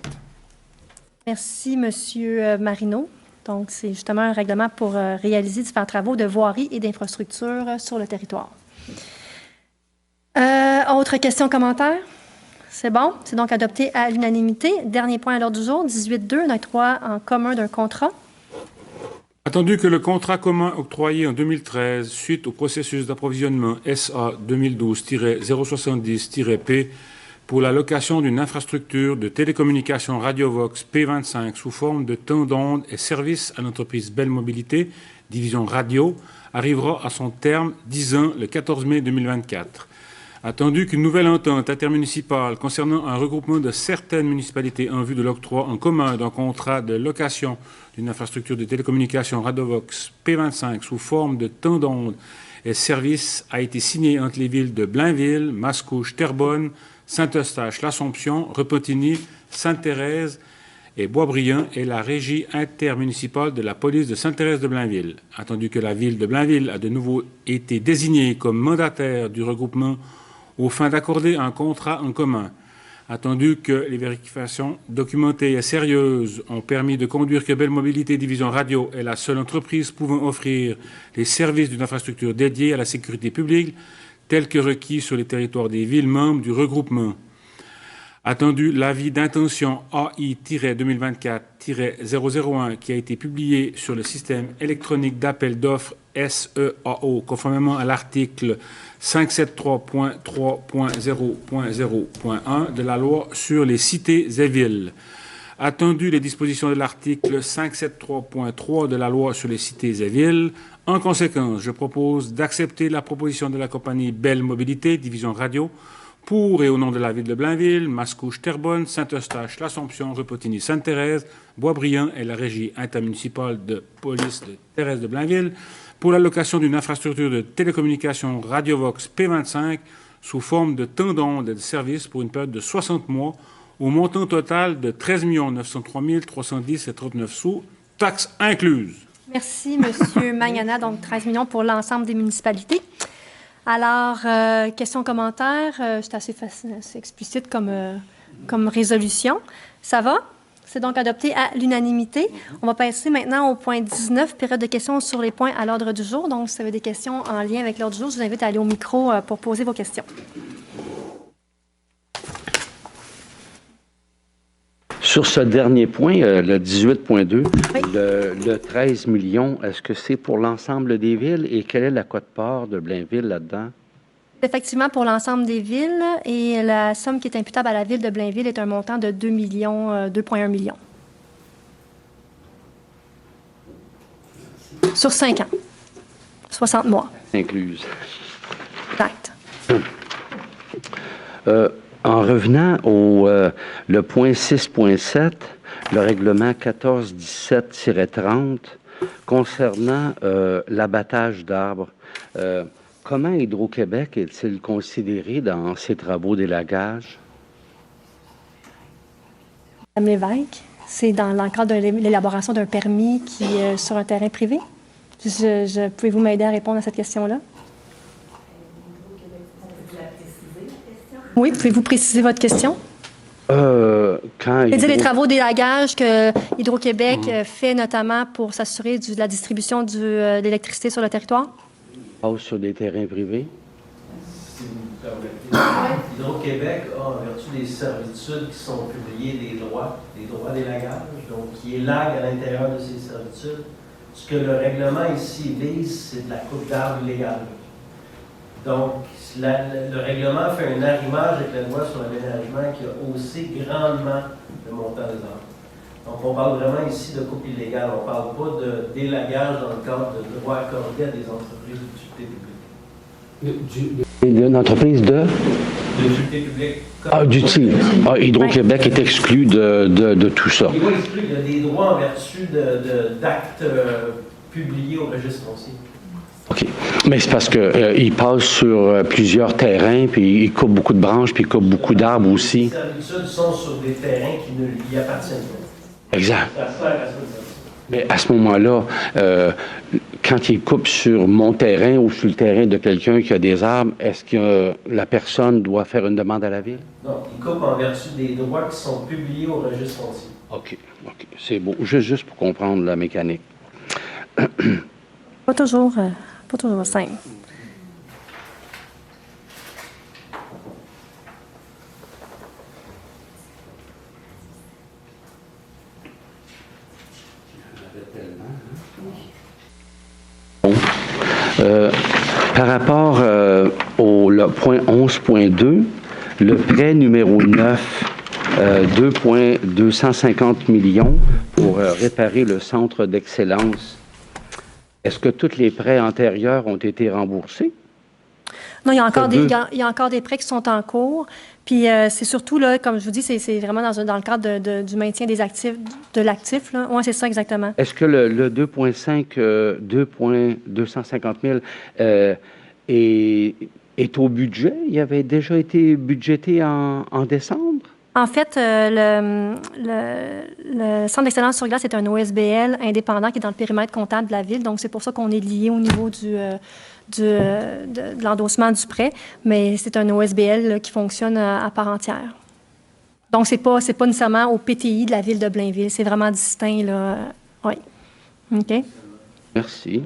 Merci, Monsieur Marino. Donc, c'est justement un règlement pour réaliser différents travaux de voirie et d'infrastructure sur le territoire. Autre question, commentaire? C'est bon. C'est donc adopté à l'unanimité. Dernier point à l'ordre du jour, 18.2, un octroi en commun d'un contrat. Attendu que le contrat commun octroyé en 2013 suite au processus d'approvisionnement SA 2012-070-P pour la location d'une infrastructure de télécommunication Radiovox P25 sous forme de temps d'onde et service à l'entreprise Belle Mobilité, division radio, arrivera à son terme 10 ans le 14 mai 2024. Attendu qu'une nouvelle entente intermunicipale concernant un regroupement de certaines municipalités en vue de l'octroi en commun d'un contrat de location d'une infrastructure de télécommunication Radiovox P25 sous forme de temps d'onde et service a été signé entre les villes de Blainville, Mascouche, Terrebonne, Saint-Eustache, L'Assomption, Repentigny, Sainte-Thérèse et Boisbriand et la régie intermunicipale de la police de Sainte-Thérèse de Blainville. Attendu que la ville de Blainville a de nouveau été désignée comme mandataire du regroupement aux fins d'accorder un contrat en commun. Attendu que les vérifications documentées et sérieuses ont permis de conduire que Belle Mobilité Division Radio est la seule entreprise pouvant offrir les services d'une infrastructure dédiée à la sécurité publique, tel que requis sur les territoires des villes membres du regroupement. Attendu l'avis d'intention AI-2024-001 qui a été publié sur le système électronique d'appel d'offres SEAO, conformément à l'article 573.3.0.0.1 de la loi sur les cités et villes. Attendu les dispositions de l'article 573.3 de la loi sur les cités et villes, en conséquence, je propose d'accepter la proposition de la compagnie Belle Mobilité, division radio, pour et au nom de la ville de Blainville, Mascouche, Terrebonne, Saint-Eustache, L'Assomption, Repentigny, Sainte-Thérèse, Boisbriand et la régie intermunicipale de police de Thérèse de Blainville, pour la location d'une infrastructure de télécommunication Radiovox P25 sous forme de temps d'onde et de service pour une période de 60 mois au montant total de 13 903 310,39 sous, taxes incluses. Merci, Monsieur Magnana. Donc, 13 millions pour l'ensemble des municipalités. Alors, questions, commentaires. C'est assez facile, assez explicite comme résolution. Ça va? C'est donc adopté à l'unanimité. On va passer maintenant au point 19, période de questions sur les points à l'ordre du jour. Donc, si vous avez des questions en lien avec l'ordre du jour, je vous invite à aller au micro pour poser vos questions. Sur ce dernier point, le 18.2, le 13 millions, est-ce que c'est pour l'ensemble des villes et quelle est la quote-part de Blainville là-dedans? Effectivement, pour l'ensemble des villes, et la somme qui est imputable à la ville de Blainville est un montant de 2,1 millions. Sur 5 ans. 60 mois. Incluse. Exact. En revenant au le point 6.7, le règlement 1417-30, concernant l'abattage d'arbres, comment Hydro-Québec est-il considéré dans ses travaux d'élagage? Madame Lévesque, c'est dans le cadre de l'élaboration d'un permis qui est sur un terrain privé. Pouvez-vous m'aider à répondre à cette question-là? Oui, pouvez-vous préciser votre question? C'est-à-dire les travaux d'élagage que Hydro-Québec fait notamment pour s'assurer de la distribution de l'électricité sur le territoire? Sur des terrains privés? Si vous me permettez. Hydro-Québec a, en vertu des servitudes qui sont publiées, des droits d'élagage, donc qui élaguent à l'intérieur de ces servitudes. Ce que le règlement ici vise, c'est de la coupe d'arbres illégale. Donc, le règlement fait un arrimage avec la loi sur l'aménagement qui a haussé grandement le montant des arbres. Donc, on parle vraiment ici de coupe illégale. On ne parle pas d'élagage dans le cadre de droits accordés à des entreprises d'utilité publique. Une entreprise de? D'utilité publique. Hydro-Québec est exclu de tout ça. Il est exclu, il y a des droits en vertu d'actes publiés au registre foncier. OK. Mais c'est parce qu'il passe sur plusieurs terrains, puis il coupe beaucoup de branches, puis il coupe beaucoup d'arbres aussi. Les servitudes sont sur des terrains qui ne lui appartiennent pas. Exact. Mais à ce moment-là, quand il coupe sur mon terrain ou sur le terrain de quelqu'un qui a des arbres, est-ce que la personne doit faire une demande à la ville? Non, il coupe en vertu des droits qui sont publiés au registre foncier. OK. C'est beau. Juste pour comprendre la mécanique. Pas toujours simple. Par rapport au point 11.2, le prêt numéro 9, 2,250 millions pour réparer le centre d'excellence, est-ce que tous les prêts antérieurs ont été remboursés? Non, il y a encore des prêts qui sont en cours. Puis c'est surtout, là, comme je vous dis, c'est vraiment dans le cadre du maintien des actifs, de l'actif. Oui, c'est ça exactement. Est-ce que le 2,250 000 est au budget? Il avait déjà été budgété en décembre? En fait, le Centre d'excellence sur glace est un OSBL indépendant qui est dans le périmètre comptable de la Ville. Donc, c'est pour ça qu'on est lié au niveau de l'endossement du prêt. Mais c'est un OSBL là, qui fonctionne à part entière. Donc, c'est pas nécessairement au PTI de la Ville de Blainville. C'est vraiment distinct, là. Oui. OK. Merci.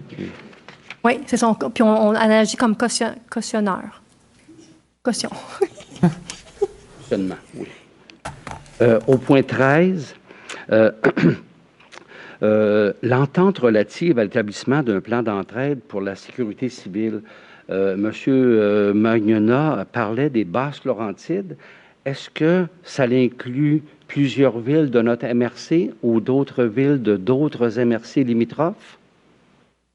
Oui, c'est son... Puis on agit comme cautionneur. Caution. Cautionnement, oui. Au point 13, l'entente relative à l'établissement d'un plan d'entraide pour la sécurité civile. Monsieur Magnona parlait des Basses-Laurentides. Est-ce que ça inclut plusieurs villes de notre MRC ou d'autres villes de d'autres MRC limitrophes?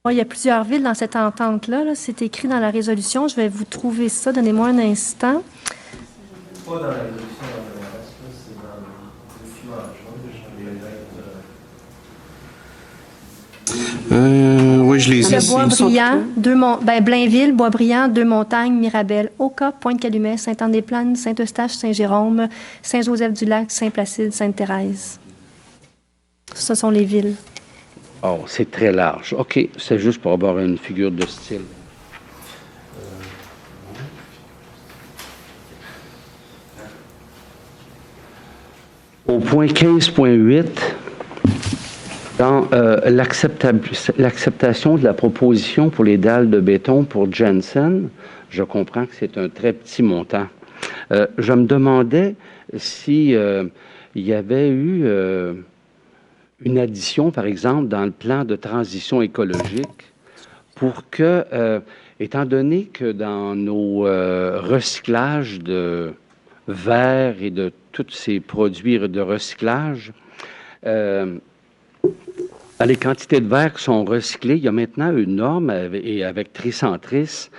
Il y a plusieurs villes dans cette entente-là. Là. C'est écrit dans la résolution. Je vais vous trouver ça. Donnez-moi un instant. Pas dans la résolution, c'est dans le document. Oui, je les ai. Boisbriand, Blainville, Boisbriand, Deux-Montagnes, Mirabel, Oka, Pointe-Calumet, Sainte-Anne-des-Plaines, Saint-Eustache, Saint-Jérôme, Saint-Joseph-du-Lac, Saint-Placide, Sainte-Thérèse. Ce sont les villes. Oh, c'est très large. OK, c'est juste pour avoir une figure de style. Au point 15.8, dans l'acceptation de la proposition pour les dalles de béton pour Jensen, je comprends que c'est un très petit montant. Je me demandais si il y avait eu une addition, par exemple, dans le plan de transition écologique pour que, étant donné que dans nos recyclages de verre et de tous ces produits de recyclage, les quantités de verre qui sont recyclées, il y a maintenant une norme avec Tricentris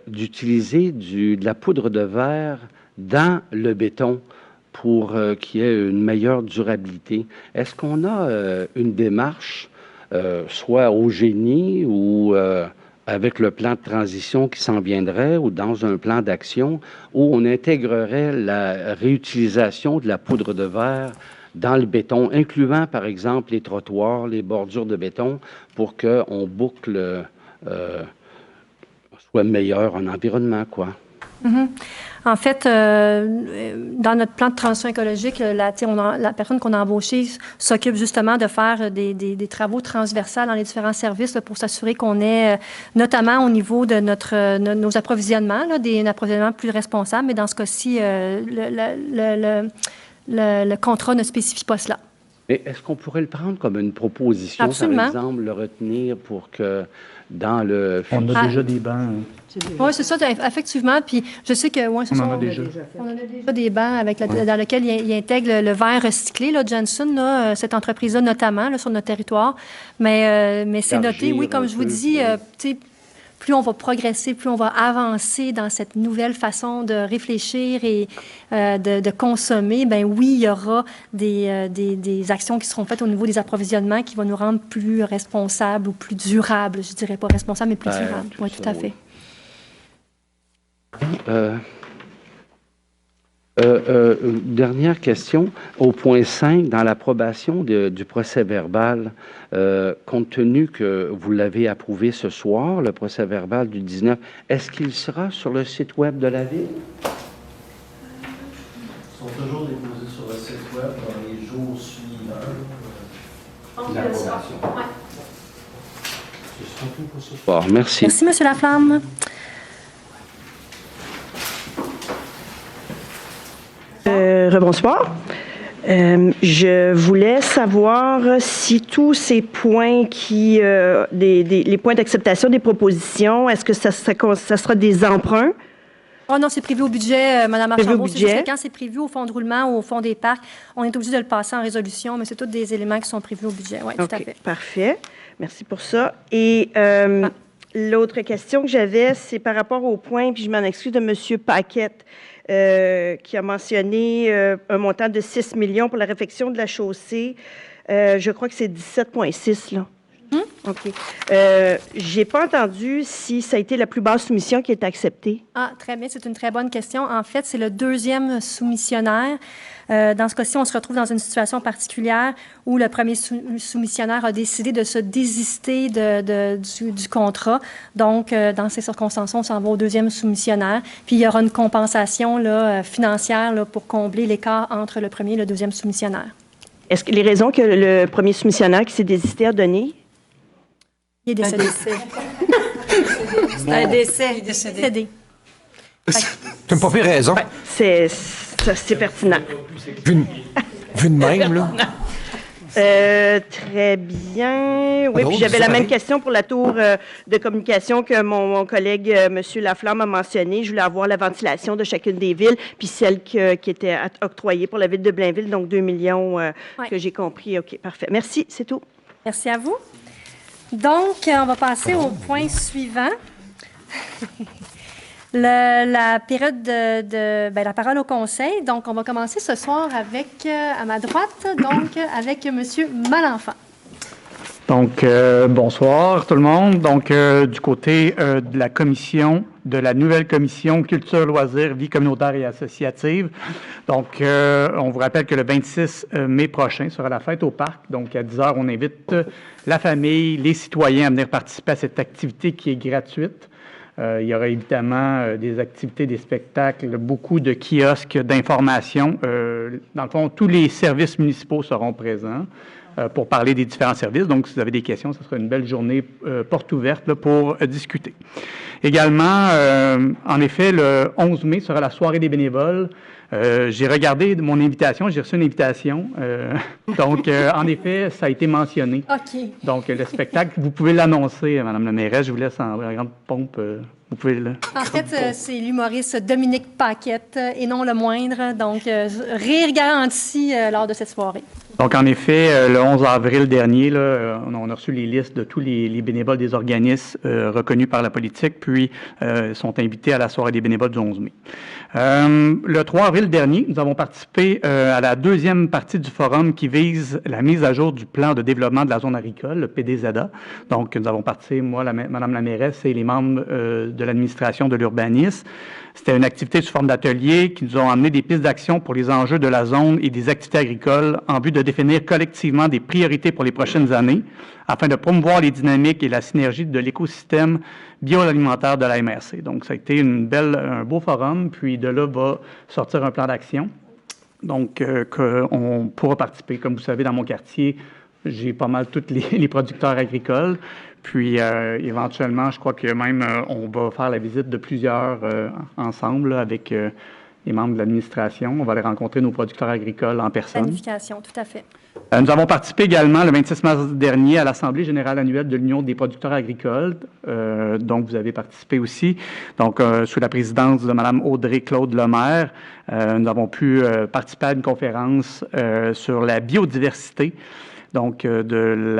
d'utiliser de la poudre de verre dans le béton pour qu'il y ait une meilleure durabilité. Est-ce qu'on a une démarche, soit au génie ou avec le plan de transition qui s'en viendrait ou dans un plan d'action où on intégrerait la réutilisation de la poudre de verre dans le béton, incluant par exemple les trottoirs, les bordures de béton, pour qu'on boucle soit meilleur en environnement, quoi. Mm-hmm. En fait, dans notre plan de transition écologique, la personne qu'on a embauchée s'occupe justement de faire des travaux transversaux dans les différents services là, pour s'assurer qu'on ait, notamment au niveau de nos approvisionnements, là, un approvisionnement plus responsable, mais dans ce cas-ci, le contrat ne spécifie pas cela. Mais est-ce qu'on pourrait le prendre comme une proposition, Absolument. par exemple, le retenir pour que dans le... On a déjà des bancs. Oui, c'est ça, effectivement. Puis je sais que... Ouais, On en a déjà. On en a déjà des bancs dans lesquels il intègre le verre recyclé, là, Johnson, là, cette entreprise-là notamment, là, sur notre territoire. Mais c'est noté, oui, comme je vous dis, plus on va progresser, plus on va avancer dans cette nouvelle façon de réfléchir et de consommer, ben oui, il y aura des actions qui seront faites au niveau des approvisionnements qui vont nous rendre plus responsables ou plus durables. Je dirais pas responsables, mais plus durables. Oui, tout à fait. Dernière question. Au point 5, dans l'approbation du procès-verbal, compte tenu que vous l'avez approuvé ce soir, le procès-verbal du 19, est-ce qu'il sera sur le site Web de la Ville? Ils sont toujours déposés sur le site Web dans les jours suivants. L'approbation. Ce sera tout pour ce soir. Merci. Merci, M. Laflamme. Rebonsoir. Je voulais savoir si tous ces points les points d'acceptation des propositions, est-ce que ça sera des emprunts? Oh non, c'est prévu au budget, Mme Archambault. C'est juste que quand c'est prévu au fonds de roulement ou au fond des parcs, on est obligé de le passer en résolution, mais c'est tous des éléments qui sont prévus au budget. Oui, tout à fait. Parfait. Merci pour ça. Et l'autre question que j'avais, c'est par rapport au point, puis je m'en excuse, de M. Paquette, qui a mentionné un montant de 6 millions pour la réfection de la chaussée. Je crois que c'est 17,6, là. OK. J'ai pas entendu si ça a été la plus basse soumission qui est acceptée. Ah, très bien. C'est une très bonne question. En fait, c'est le deuxième soumissionnaire. Dans ce cas-ci, on se retrouve dans une situation particulière où le premier soumissionnaire a décidé de se désister du contrat. Donc, dans ces circonstances, on s'en va au deuxième soumissionnaire. Puis, il y aura une compensation là, financière là, pour combler l'écart entre le premier et le deuxième soumissionnaire. Est-ce que les raisons que le premier soumissionnaire qui s'est désisté a données? Il est décédé. C'est un décès. Il est décédé. C'est une pas pire raison. C'est pertinent. Vu de même, là. Très bien. Oui, puis j'avais la même question pour la tour de communication que mon collègue M. Laflamme a mentionné. Je voulais avoir la ventilation de chacune des villes, puis celle qui était octroyée pour la ville de Blainville, donc 2 millions que j'ai compris. OK, parfait. Merci, c'est tout. Merci à vous. Donc, on va passer au point suivant. La période la parole au conseil. Donc, on va commencer ce soir avec, à ma droite, donc, avec M. Malenfant. Donc, bonsoir tout le monde. Donc, du côté de la commission, de la nouvelle commission Culture, Loisirs, Vie communautaire et associative. Donc, on vous rappelle que le 26 mai prochain sera la fête au parc. Donc, à 10 h, on invite la famille, les citoyens à venir participer à cette activité qui est gratuite. Il y aura évidemment des activités, des spectacles, beaucoup de kiosques d'information. Dans le fond, tous les services municipaux seront présents. pour parler des différents services. Donc, si vous avez des questions, ce sera une belle journée porte ouverte là, pour discuter. Également, en effet, le 11 mai sera la soirée des bénévoles. J'ai regardé mon invitation, j'ai reçu une invitation. Donc, en effet, ça a été mentionné. OK. Donc, le spectacle, vous pouvez l'annoncer, Mme la mairesse. Je vous laisse en grande pompe. Vous pouvez le... En fait, c'est l'humoriste Dominique Paquette, et non le moindre. Donc, rire garanti lors de cette soirée. Donc, en effet, le 11 avril dernier, là, on a reçu les listes de tous les bénévoles des organismes reconnus par la politique, puis sont invités à la soirée des bénévoles du 11 mai. Le 3 avril dernier, nous avons participé à la deuxième partie du forum qui vise la mise à jour du plan de développement de la zone agricole, le PDZA. Donc, nous avons participé, moi, Mme la mairesse et les membres de l'administration de l'urbanisme. C'était une activité sous forme d'atelier qui nous ont amené des pistes d'action pour les enjeux de la zone et des activités agricoles en vue de définir collectivement des priorités pour les prochaines années afin de promouvoir les dynamiques et la synergie de l'écosystème bioalimentaire de la MRC. Donc, ça a été un beau forum, puis de là va sortir un plan d'action. Donc, qu'on pourra participer. Comme vous savez, dans mon quartier, j'ai pas mal tous les producteurs agricoles. Puis, éventuellement, je crois que même on va faire la visite de plusieurs ensemble là, avec les membres de l'administration. On va aller rencontrer nos producteurs agricoles en personne. Planification, tout à fait. Nous avons participé également le 26 mars dernier à l'Assemblée générale annuelle de l'Union des producteurs agricoles. Donc, vous avez participé aussi. Donc, sous la présidence de Mme Audrey-Claude Lemaire, nous avons pu participer à une conférence sur la biodiversité. Donc, de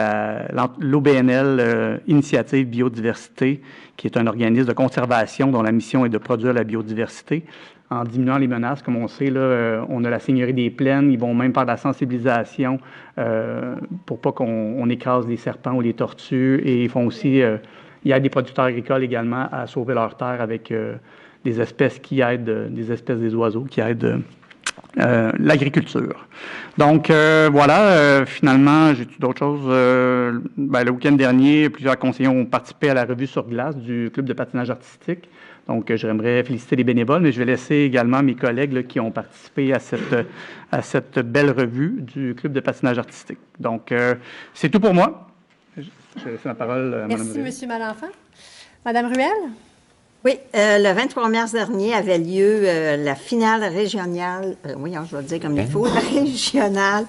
l'OBNL, Initiative Biodiversité, qui est un organisme de conservation dont la mission est de produire la biodiversité en diminuant les menaces. Comme on sait, là, on a la Seigneurie des Plaines, ils vont même faire de la sensibilisation pour pas qu'on écrase les serpents ou les tortues. Et ils font aussi, il y a des producteurs agricoles également à sauver leurs terres avec des espèces qui aident, des espèces des oiseaux qui aident l'agriculture. Donc, voilà, finalement, j'ai d'autres choses. Le week-end dernier, plusieurs conseillers ont participé à la revue sur glace du club de patinage artistique. Donc, j'aimerais féliciter les bénévoles, mais je vais laisser également mes collègues là, qui ont participé à cette belle revue du club de patinage artistique. Donc, c'est tout pour moi. Je vais laisser la parole à Mme Ruel. Merci, M. Malenfant. Mme Ruel? Oui, le 23 mars dernier avait lieu la finale régionale, je vais le dire comme il faut, régionale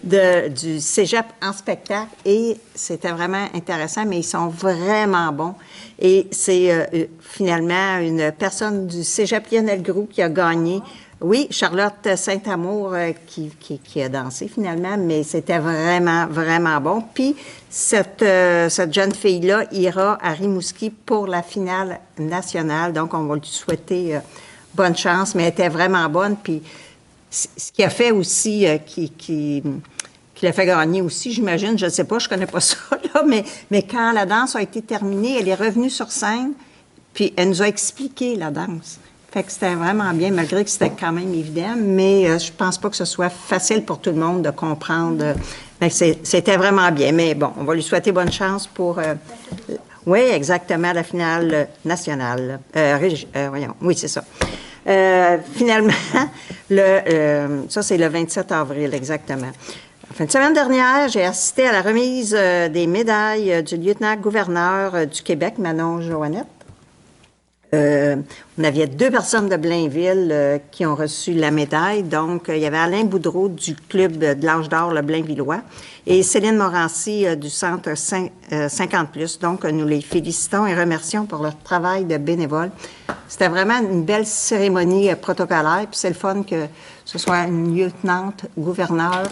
du Cégep en spectacle, et c'était vraiment intéressant, mais ils sont vraiment bons. Et c'est finalement une personne du Cégep Lionel Groux qui a gagné. Oui, Charlotte Saint-Amour qui a dansé finalement, mais c'était vraiment, vraiment bon. Puis, cette jeune fille-là ira à Rimouski pour la finale nationale. Donc, on va lui souhaiter bonne chance, mais elle était vraiment bonne. Puis, ce qui a fait aussi, qui l'a fait gagner aussi, j'imagine, je ne sais pas, je ne connais pas ça, là, mais quand la danse a été terminée, elle est revenue sur scène, puis elle nous a expliqué la danse. Fait que c'était vraiment bien, malgré que c'était quand même évident, mais je pense pas que ce soit facile pour tout le monde de comprendre. Mais c'était vraiment bien. Mais bon, on va lui souhaiter bonne chance pour... oui, exactement, la finale nationale. Oui, c'est ça. Finalement, ça, c'est le 27 avril, exactement. En fin de semaine dernière, j'ai assisté à la remise des médailles du lieutenant-gouverneur du Québec, Manon Joannette. On avait 2 personnes de Blainville qui ont reçu la médaille. Donc, il y avait Alain Boudreau du club de l'Âge d'Or, le Blainvillois, et Céline Morancy du centre 50+. Donc, nous les félicitons et remercions pour leur travail de bénévole. C'était vraiment une belle cérémonie protocolaire. Puis c'est le fun que ce soit une lieutenant-gouverneur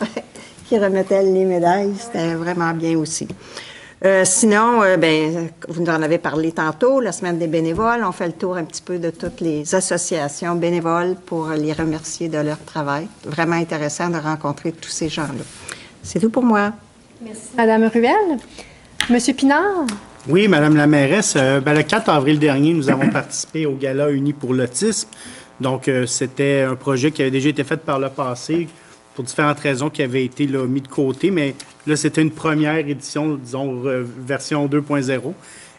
qui remettait les médailles. C'était vraiment bien aussi. Sinon, vous en avez parlé tantôt, la semaine des bénévoles. On fait le tour un petit peu de toutes les associations bénévoles pour les remercier de leur travail. Vraiment intéressant de rencontrer tous ces gens-là. C'est tout pour moi. Merci. Madame Ruel. Monsieur Pinard. Oui, Madame la mairesse. Le 4 avril dernier, nous avons participé au Gala Uni pour l'autisme. Donc, c'était un projet qui avait déjà été fait par le passé, pour différentes raisons qui avaient été là, mis de côté, mais là, c'était une première édition, disons, version 2.0.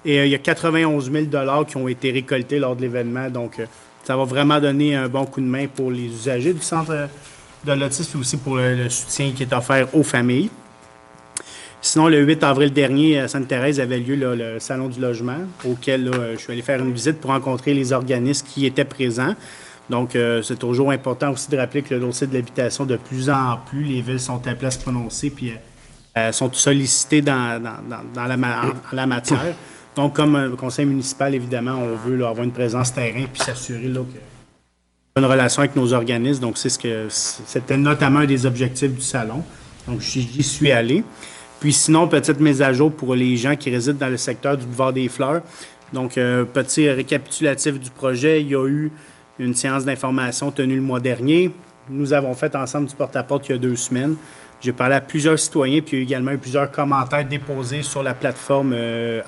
Et il y a 91 000 qui ont été récoltés lors de l'événement. Donc, ça va vraiment donner un bon coup de main pour les usagers du centre de l'autisme et aussi pour le soutien qui est offert aux familles. Sinon, le 8 avril dernier, à Sainte-Thérèse, avait lieu là, le Salon du logement, auquel là, je suis allé faire une visite pour rencontrer les organismes qui étaient présents. Donc, c'est toujours important aussi de rappeler que le dossier de l'habitation, de plus en plus, les villes sont appelées à se prononcer puis sont sollicitées dans la matière. Donc, comme conseil municipal, évidemment, on veut là, avoir une présence terrain puis s'assurer là, qu'il y a une relation avec nos organismes. Donc, c'était notamment un des objectifs du salon. Donc, j'y suis allé. Puis sinon, petite mise à jour pour les gens qui résident dans le secteur du Boulevard des Fleurs. Donc, petit récapitulatif du projet. Il y a eu une séance d'information tenue le mois dernier. Nous avons fait ensemble du porte-à-porte il y a 2 semaines. J'ai parlé à plusieurs citoyens, puis il y a également eu plusieurs commentaires déposés sur la plateforme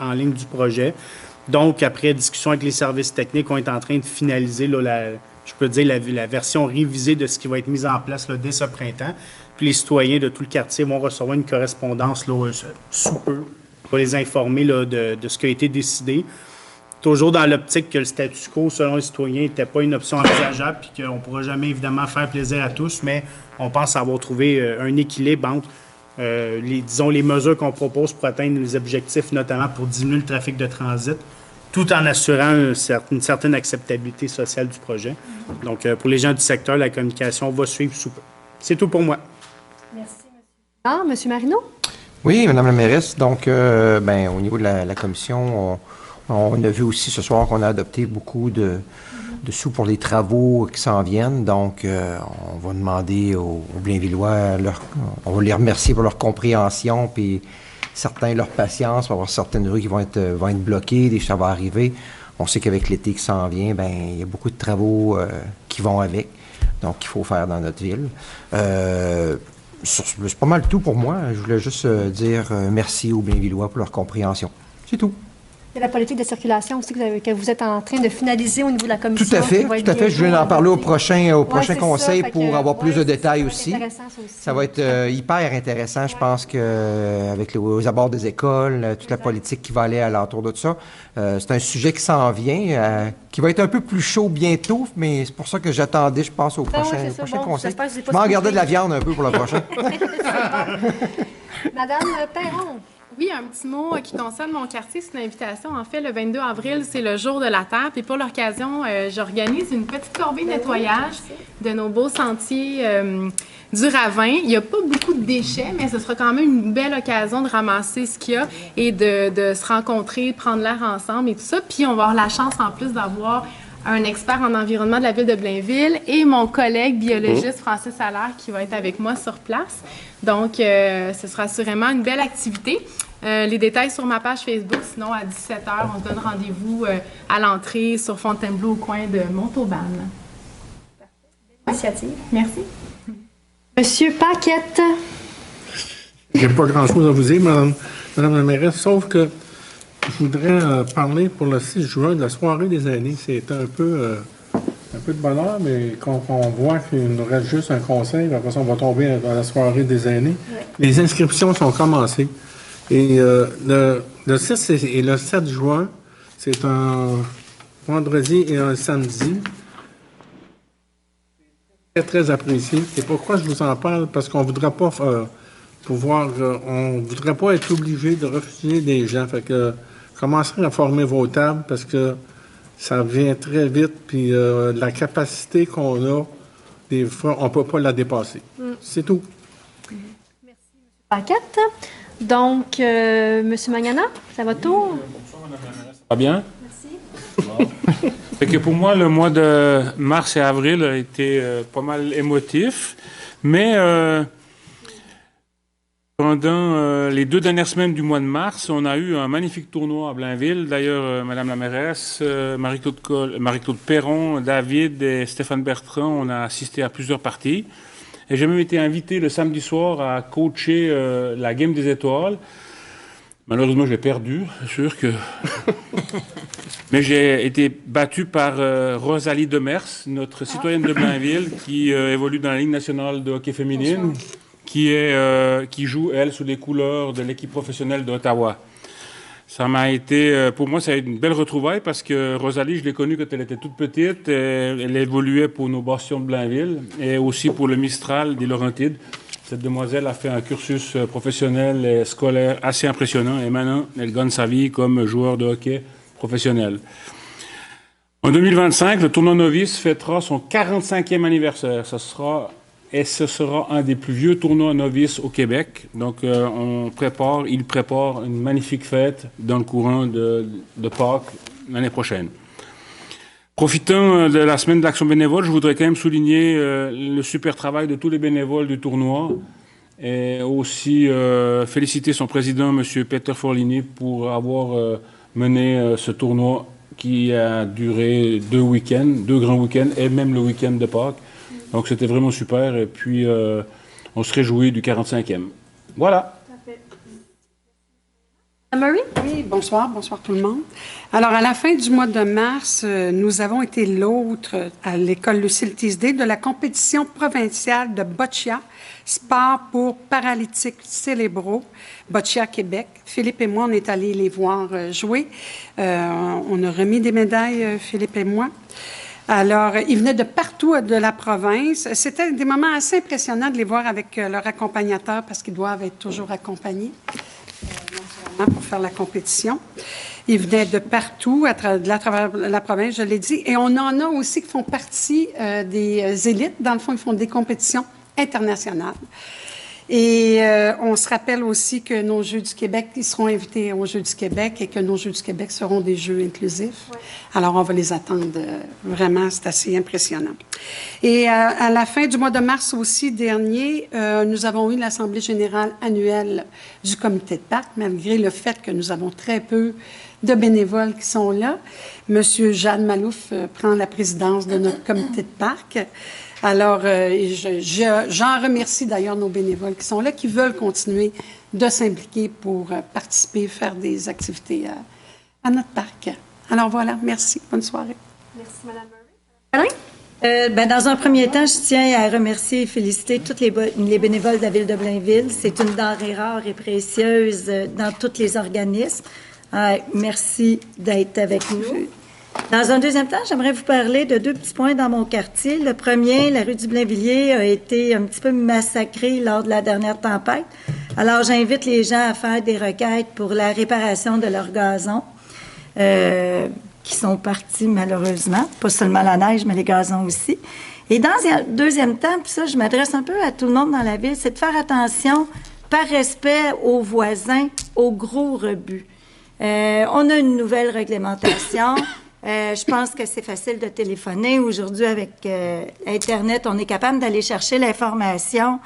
en ligne du projet. Donc, après discussion avec les services techniques, on est en train de finaliser là, la version révisée de ce qui va être mis en place là, dès ce printemps. Puis les citoyens de tout le quartier vont recevoir une correspondance là, sous peu pour les informer là, de ce qui a été décidé. Toujours dans l'optique que le statu quo, selon les citoyens, n'était pas une option envisageable puis qu'on ne pourra jamais évidemment faire plaisir à tous, mais on pense avoir trouvé un équilibre entre les mesures qu'on propose pour atteindre les objectifs, notamment pour diminuer le trafic de transit, tout en assurant une certaine acceptabilité sociale du projet. Donc, pour les gens du secteur, la communication va suivre sous peu. C'est tout pour moi. Merci, M. Monsieur Marino? Oui, Mme la mairesse. Donc, au niveau de la commission, on a vu aussi ce soir qu'on a adopté beaucoup de sous pour les travaux qui s'en viennent. Donc, on va demander aux Blainvillois, on va les remercier pour leur compréhension, puis certains leur patience. On va avoir certaines rues qui vont être bloquées, ça va arriver. On sait qu'avec l'été qui s'en vient, il y a beaucoup de travaux qui vont avec, donc qu'il faut faire dans notre ville. C'est pas mal tout pour moi. Je voulais juste dire merci aux Blainvillois pour leur compréhension. C'est tout. Il y a la politique de circulation aussi que vous êtes en train de finaliser au niveau de la commission. Tout à fait, tout à fait. Je vais en parler au prochain conseil pour avoir plus de détails aussi. Ça va être hyper intéressant. Je pense qu'avec les abords des écoles, toute la politique qui va aller alentour de tout ça, c'est un sujet qui s'en vient, qui va être un peu plus chaud bientôt, mais c'est pour ça que j'attendais, je pense, au prochain conseil. Je m'en gardais de la viande un peu pour le prochain. Madame Perron. Oui, un petit mot qui concerne mon quartier. C'est une invitation. En fait, le 22 avril, c'est le jour de la Terre. Puis pour l'occasion, j'organise une petite corvée de nettoyage de nos beaux sentiers du Ravin. Il n'y a pas beaucoup de déchets, mais ce sera quand même une belle occasion de ramasser ce qu'il y a et de se rencontrer, de prendre l'air ensemble et tout ça. Puis on va avoir la chance en plus d'avoir un expert en environnement de la ville de Blainville et mon collègue biologiste Francis Allaire qui va être avec moi sur place. Donc, ce sera assurément une belle activité. Les détails sur ma page Facebook. Sinon, à 17h, on se donne rendez-vous à l'entrée sur Fontainebleau au coin de Montauban. Initiative. Merci. Monsieur Paquette. J'ai pas grand-chose à vous dire, Madame la mairesse, sauf que je voudrais parler pour le 6 juin de la soirée des aînés. C'est un peu de bonheur, mais quand on voit qu'il nous reste juste un conseil, après ça, on va tomber dans la soirée des aînés. Ouais. Les inscriptions sont commencées. Et le 6 et le 7 juin, c'est un vendredi et un samedi. C'est très apprécié. Et pourquoi je vous en parle? Parce qu'on ne voudrait pas on voudrait pas être obligé de refuser des gens. Fait que commencez à former vos tables parce que ça vient très vite, puis la capacité qu'on a, des fois, on ne peut pas la dépasser. C'est tout. Merci, M. Paquette. Donc, M. Magnana, c'est à votre tour. Bonsoir, Mme la mairesse. Ça va bien? Merci. Fait que pour moi, le mois de mars et avril a été pas mal émotif, mais pendant les 2 dernières semaines du mois de mars, on a eu un magnifique tournoi à Blainville. D'ailleurs, Madame la mairesse, Marie-Claude Perron, David et Stéphane Bertrand, on a assisté à plusieurs parties. Et j'ai même été invité le samedi soir à coacher la Game des Étoiles. Malheureusement, j'ai perdu, c'est sûr que... Mais j'ai été battu par Rosalie Demers, notre citoyenne de Blainville, qui évolue dans la Ligue nationale de hockey féminine, qui joue, elle, sous les couleurs de l'équipe professionnelle d'Ottawa. Ça m'a été, pour moi, ça a été une belle retrouvaille parce que Rosalie, je l'ai connue quand elle était toute petite. Elle évoluait pour nos bastions de Blainville et aussi pour le Mistral des Laurentides. Cette demoiselle a fait un cursus professionnel et scolaire assez impressionnant et maintenant, elle gagne sa vie comme joueur de hockey professionnel. En 2025, le tournoi novice fêtera son 45e anniversaire. Ce sera un des plus vieux tournois novices au Québec. Donc, il prépare une magnifique fête dans le courant de Pâques l'année prochaine. Profitant de la semaine d'action bénévole, je voudrais quand même souligner le super travail de tous les bénévoles du tournoi et aussi féliciter son président, M. Peter Forlini, pour avoir mené ce tournoi qui a duré 2 grands week-ends et même le week-end de Pâques. Donc c'était vraiment super et puis on se réjouit du 45e. Voilà. Marie? Oui, bonsoir tout le monde. Alors, à la fin du mois de mars, nous avons été l'hôte à l'école Lucille Teasdale de la compétition provinciale de boccia, sport pour paralytiques cérébraux, Boccia Québec. Philippe et moi, on est allés les voir jouer. On a remis des médailles, Philippe et moi. Alors, ils venaient de partout de la province. C'était des moments assez impressionnants de les voir avec leur accompagnateur parce qu'ils doivent être toujours accompagnés. Pour faire la compétition. Ils venaient de partout, à travers la province, je l'ai dit. Et on en a aussi qui font partie des élites. Dans le fond, ils font des compétitions internationales. Et on se rappelle aussi que nos Jeux du Québec, ils seront invités aux Jeux du Québec et que nos Jeux du Québec seront des Jeux inclusifs. Ouais. Alors, on va les attendre. Vraiment, c'est assez impressionnant. Et à la fin du mois de mars aussi dernier, nous avons eu l'Assemblée générale annuelle du comité de parc, malgré le fait que nous avons très peu de bénévoles qui sont là. Monsieur Jeanne Malouf prend la présidence de notre comité de parc. Alors, j'en remercie d'ailleurs nos bénévoles qui sont là, qui veulent continuer de s'impliquer pour participer, faire des activités à notre parc. Alors voilà, merci. Bonne soirée. Merci, Mme Murray. Dans un premier temps, je tiens à remercier et féliciter tous les bénévoles de la Ville de Blainville. C'est une denrée rare et précieuse dans tous les organismes. Merci d'être avec nous. Dans un deuxième temps, j'aimerais vous parler de 2 petits points dans mon quartier. Le premier, la rue du Blainvilliers a été un petit peu massacrée lors de la dernière tempête. Alors, j'invite les gens à faire des requêtes pour la réparation de leurs gazons qui sont partis malheureusement. Pas seulement la neige, mais les gazons aussi. Et dans un deuxième temps, puis ça, je m'adresse un peu à tout le monde dans la ville, c'est de faire attention, par respect aux voisins, aux gros rebuts. On a une nouvelle réglementation. Je pense que c'est facile de téléphoner. Aujourd'hui, avec Internet, on est capable d'aller chercher l'information.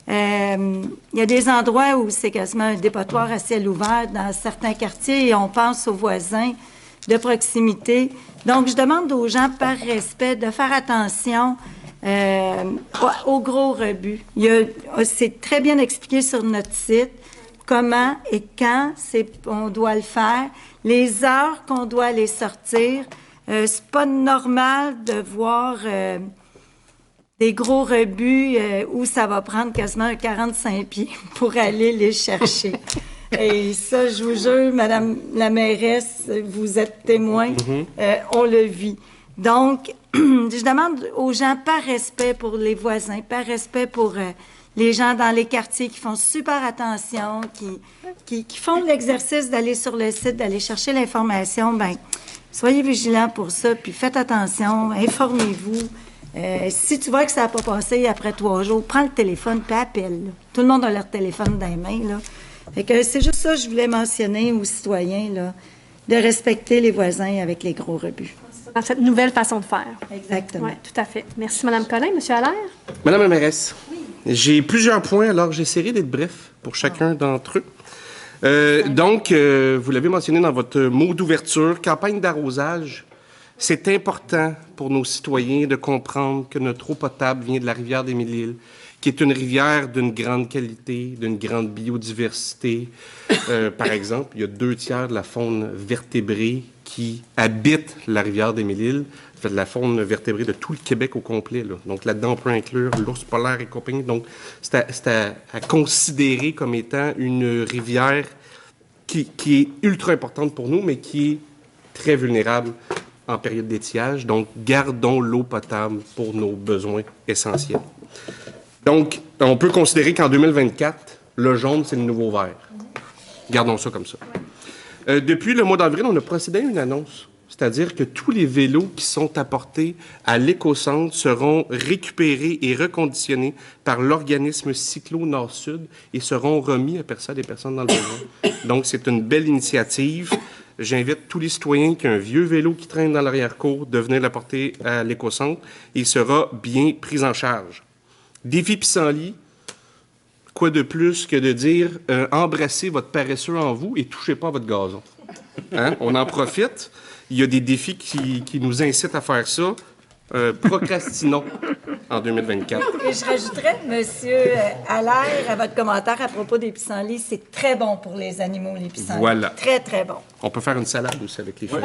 Il y a des endroits où c'est quasiment un dépotoir à ciel ouvert dans certains quartiers et on pense aux voisins de proximité. Donc, je demande aux gens, par respect, de faire attention aux gros rebuts. C'est très bien expliqué sur notre site comment et quand on doit le faire, les heures qu'on doit les sortir. C'est pas normal de voir des gros rebuts où ça va prendre quasiment 45 pieds pour aller les chercher. Et ça, je vous jure, Madame la mairesse, vous êtes témoin, on le vit. Donc, je demande aux gens, par respect pour les voisins, par respect pour les gens dans les quartiers qui font super attention, qui font l'exercice d'aller sur le site, d'aller chercher l'information, bien, soyez vigilants pour ça, puis faites attention, informez-vous. Si tu vois que ça n'a pas passé après 3 jours, prends le téléphone puis appelle. Là. Tout le monde a leur téléphone dans les mains, là. Fait que c'est juste ça que je voulais mentionner aux citoyens, là, de respecter les voisins avec les gros rebuts. Dans cette nouvelle façon de faire. Exactement. Oui, tout à fait. Merci, Mme Collin. Monsieur Allaire? Madame la mairesse, j'ai plusieurs points, alors j'essaierai d'être bref pour chacun d'entre eux. Donc, vous l'avez mentionné dans votre mot d'ouverture, campagne d'arrosage. C'est important pour nos citoyens de comprendre que notre eau potable vient de la rivière des Mille-Îles, qui est une rivière d'une grande qualité, d'une grande biodiversité. Par exemple, il y a 2/3 de la faune vertébrée qui habite la rivière des Mille-Îles. Ça fait de la faune vertébrée de tout le Québec au complet, là. Donc là-dedans, on peut inclure l'ours polaire et compagnie. Donc, c'est à considérer comme étant une rivière qui est ultra importante pour nous, mais qui est très vulnérable en période d'étiage. Donc, gardons l'eau potable pour nos besoins essentiels. Donc, on peut considérer qu'en 2024, le jaune, c'est le nouveau vert. Gardons ça comme ça. Depuis le mois d'avril, on a procédé à une annonce. C'est-à-dire que tous les vélos qui sont apportés à l'éco-centre seront récupérés et reconditionnés par l'organisme Cyclo Nord-Sud et seront remis à des personnes dans le besoin. Donc, c'est une belle initiative. J'invite tous les citoyens qui ont un vieux vélo qui traîne dans l'arrière-cour de venir l'apporter à l'éco-centre. Il sera bien pris en charge. Défi pissenlit, quoi de plus que de dire embrassez votre paresseux en vous et touchez pas à votre gazon. Hein? On en profite. Il y a des défis qui nous incitent à faire ça. Procrastinons en 2024. Et je rajouterais, M. Allaire, à votre commentaire à propos des pissenlits, c'est très bon pour les animaux, les pissenlits. Voilà. Très, très bon. On peut faire une salade aussi avec les feuilles.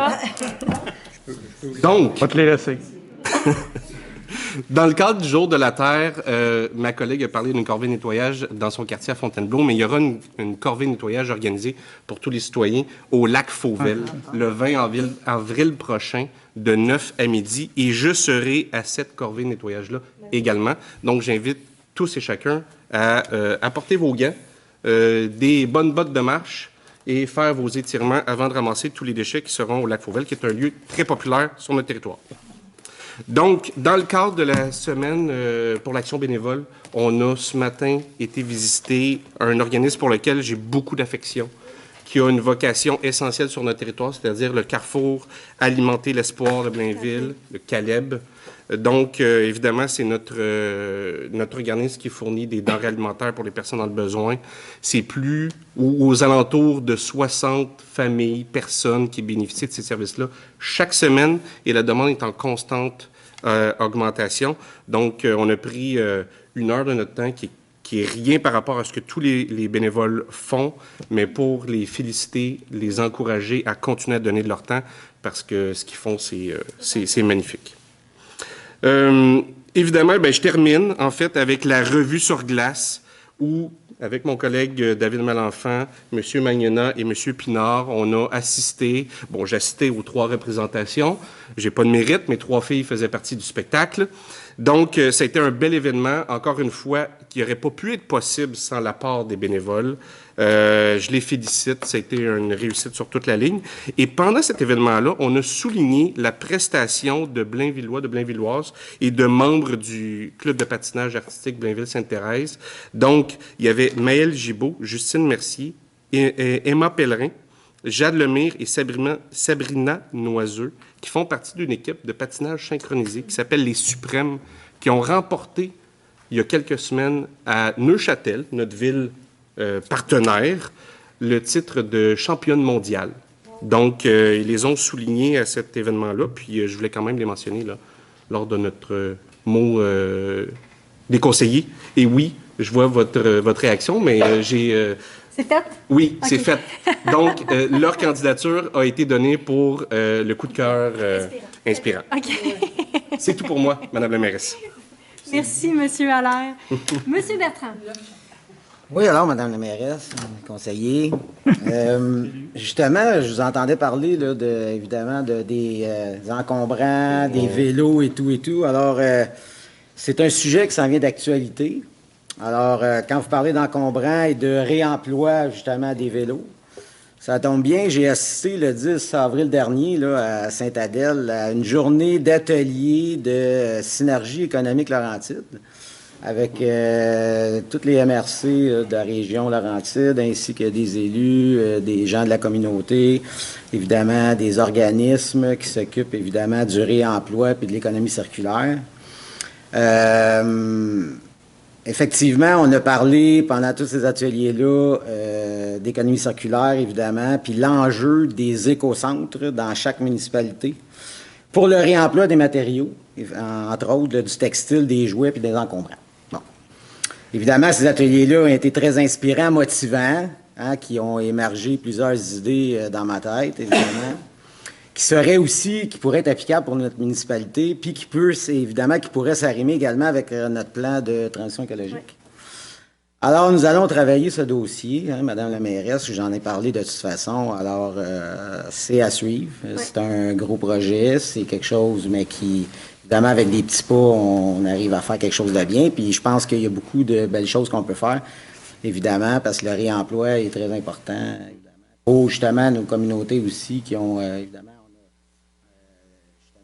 Donc, va te les laisser. Dans le cadre du Jour de la Terre, ma collègue a parlé d'une corvée nettoyage dans son quartier à Fontainebleau, mais il y aura une corvée nettoyage organisée pour tous les citoyens au lac Fauvel le 20 avril prochain de 9 à midi. Et je serai à cette corvée nettoyage-là également. Donc, j'invite tous et chacun à apporter vos gants, des bonnes bottes de marche et faire vos étirements avant de ramasser tous les déchets qui seront au lac Fauvel, qui est un lieu très populaire sur notre territoire. Donc, dans le cadre de la semaine pour l'action bénévole, on a ce matin été visiter un organisme pour lequel j'ai beaucoup d'affection, qui a une vocation essentielle sur notre territoire, c'est-à-dire le Carrefour Alimenter l'Espoir de Blainville, le Caleb. Donc, évidemment, c'est notre organisme qui fournit des denrées alimentaires pour les personnes dans le besoin. C'est plus aux alentours de 60 familles, personnes qui bénéficient de ces services-là chaque semaine et la demande est en constante augmentation. Donc, on a pris une heure de notre temps qui est rien par rapport à ce que tous les bénévoles font, mais pour les féliciter, les encourager à continuer à donner de leur temps parce que ce qu'ils font, c'est magnifique. Évidemment, je termine en fait avec la revue sur glace où, avec mon collègue David Malenfant, M. Magnena et M. Pinard, on a assisté, j'ai assisté aux 3 représentations, j'ai pas de mérite, mes 3 filles faisaient partie du spectacle. Donc, ça a été un bel événement, encore une fois, qui n'aurait pas pu être possible sans l'apport des bénévoles. Je les félicite, ça a été une réussite sur toute la ligne. Et pendant cet événement-là, on a souligné la prestation de Blainvillois, de Blainvilloises et de membres du club de patinage artistique Blainville-Sainte-Thérèse. Donc, il y avait Maëlle Gibault, Justine Mercier, Emma Pellerin, Jade Lemire et Sabrina Noiseux, qui font partie d'une équipe de patinage synchronisé qui s'appelle les Suprêmes, qui ont remporté, il y a quelques semaines, à Neuchâtel, notre ville partenaire, le titre de championne mondiale. Donc, ils les ont soulignés à cet événement-là, puis je voulais quand même les mentionner là, lors de notre mot des conseillers. Et oui, je vois votre réaction, mais j'ai... C'est fait? Oui, okay. C'est fait. Donc, leur candidature a été donnée pour le coup de cœur inspirant. Okay. C'est tout pour moi, Madame la mairesse. Merci, M. Allaire. M. Bertrand. Oui, alors, Madame la mairesse, conseiller. Justement, je vous entendais parler, là, évidemment, des encombrants, des vélos et tout. Alors, c'est un sujet qui s'en vient d'actualité. Alors, quand vous parlez d'encombrants et de réemploi, justement, des vélos, ça tombe bien, j'ai assisté le 10 avril dernier là, à Sainte-Adèle à une journée d'atelier de synergie économique Laurentide avec toutes les MRC de la région Laurentide, ainsi que des élus, des gens de la communauté, évidemment des organismes qui s'occupent évidemment du réemploi et de l'économie circulaire. Effectivement, on a parlé pendant tous ces ateliers-là d'économie circulaire, évidemment, puis l'enjeu des écocentres dans chaque municipalité pour le réemploi des matériaux, entre autres du textile, des jouets puis des encombrants. Bon. Évidemment, ces ateliers-là ont été très inspirants, motivants, qui ont émergé plusieurs idées dans ma tête, évidemment, qui pourraient être applicables pour notre municipalité, puis qui pourraient s'arrimer également avec notre plan de transition écologique. Oui. Alors, nous allons travailler ce dossier, Madame la mairesse, j'en ai parlé de toute façon, alors c'est à suivre. Oui. C'est un gros projet, c'est quelque chose, mais qui, évidemment, avec des petits pas, on arrive à faire quelque chose de bien. Puis je pense qu'il y a beaucoup de belles choses qu'on peut faire, évidemment, parce que le réemploi est très important, évidemment. Pour justement nos communautés aussi qui ont, évidemment,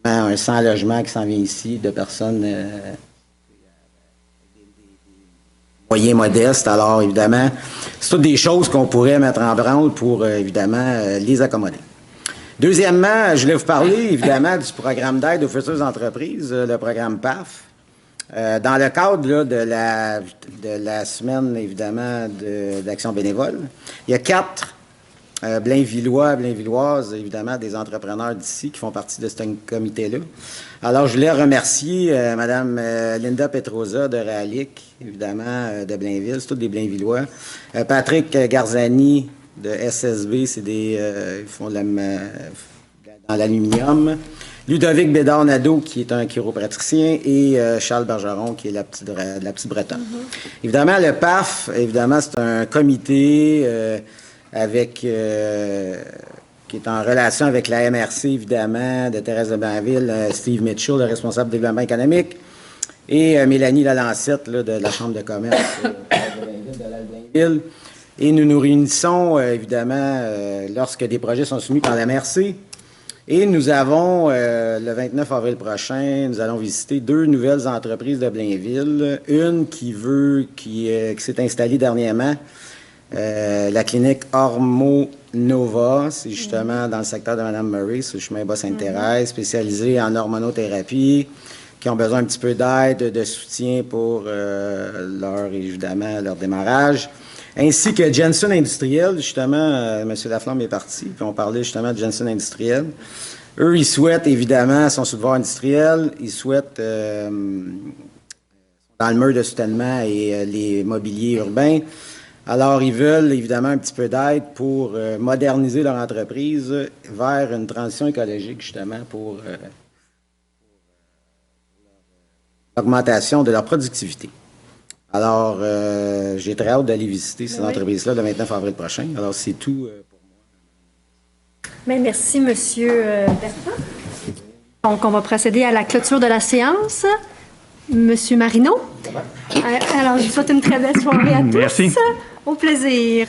un 100 logements qui s'en vient ici, de personnes moyens modestes. Alors, évidemment, c'est toutes des choses qu'on pourrait mettre en branle pour, évidemment, les accommoder. Deuxièmement, je voulais vous parler, évidemment, du programme d'aide aux futures entreprises, le programme PAF. Dans le cadre là, de la semaine, évidemment, d'action bénévole, il y a 4 Blainvillois, Blainvilloises, évidemment, des entrepreneurs d'ici qui font partie de ce comité-là. Alors, je voulais remercier Mme Linda Petrosa de Réalic, évidemment, de Blainville, c'est tous des Blainvillois. Patrick Garzani de SSB, c'est ils font dans l'aluminium. Ludovic Bédard-Nadeau, qui est un chiropraticien, et Charles Bergeron, qui est la petite Bretonne. Évidemment, le PAF, évidemment, c'est un comité qui est en relation avec la MRC, évidemment, de Thérèse de Blainville, Steve Mitchell, le responsable du développement économique, et Mélanie Lalancette, là, de la Chambre de commerce de Blainville. Et nous nous réunissons, évidemment, lorsque des projets sont soumis par la MRC. Et nous avons, le 29 avril prochain, nous allons visiter 2 nouvelles entreprises de Blainville. Une qui s'est installée dernièrement, la clinique Ormo Nova, c'est justement dans le secteur de Mme Murray, sur le chemin Bas-Sainte-Thérèse, spécialisée en hormonothérapie, qui ont besoin un petit peu d'aide, de soutien pour leur démarrage. Ainsi que Jensen Industriel, justement, M. Laflamme est parti, puis on parlait justement de Jensen Industriel. Eux, ils souhaitent, évidemment, son subvoi industriel, ils souhaitent, dans le mur de soutènement et les mobiliers urbains, alors ils veulent, évidemment, un petit peu d'aide pour moderniser leur entreprise vers une transition écologique, justement, pour l'augmentation de leur productivité. Alors, j'ai très hâte d'aller visiter ces entreprises-là le 29 avril prochain. Alors, c'est tout pour moi. Bien, merci, M. Bertrand. Donc, on va procéder à la clôture de la séance. M. Marino. Alors, je vous souhaite une très belle soirée à tous. Merci. Au plaisir.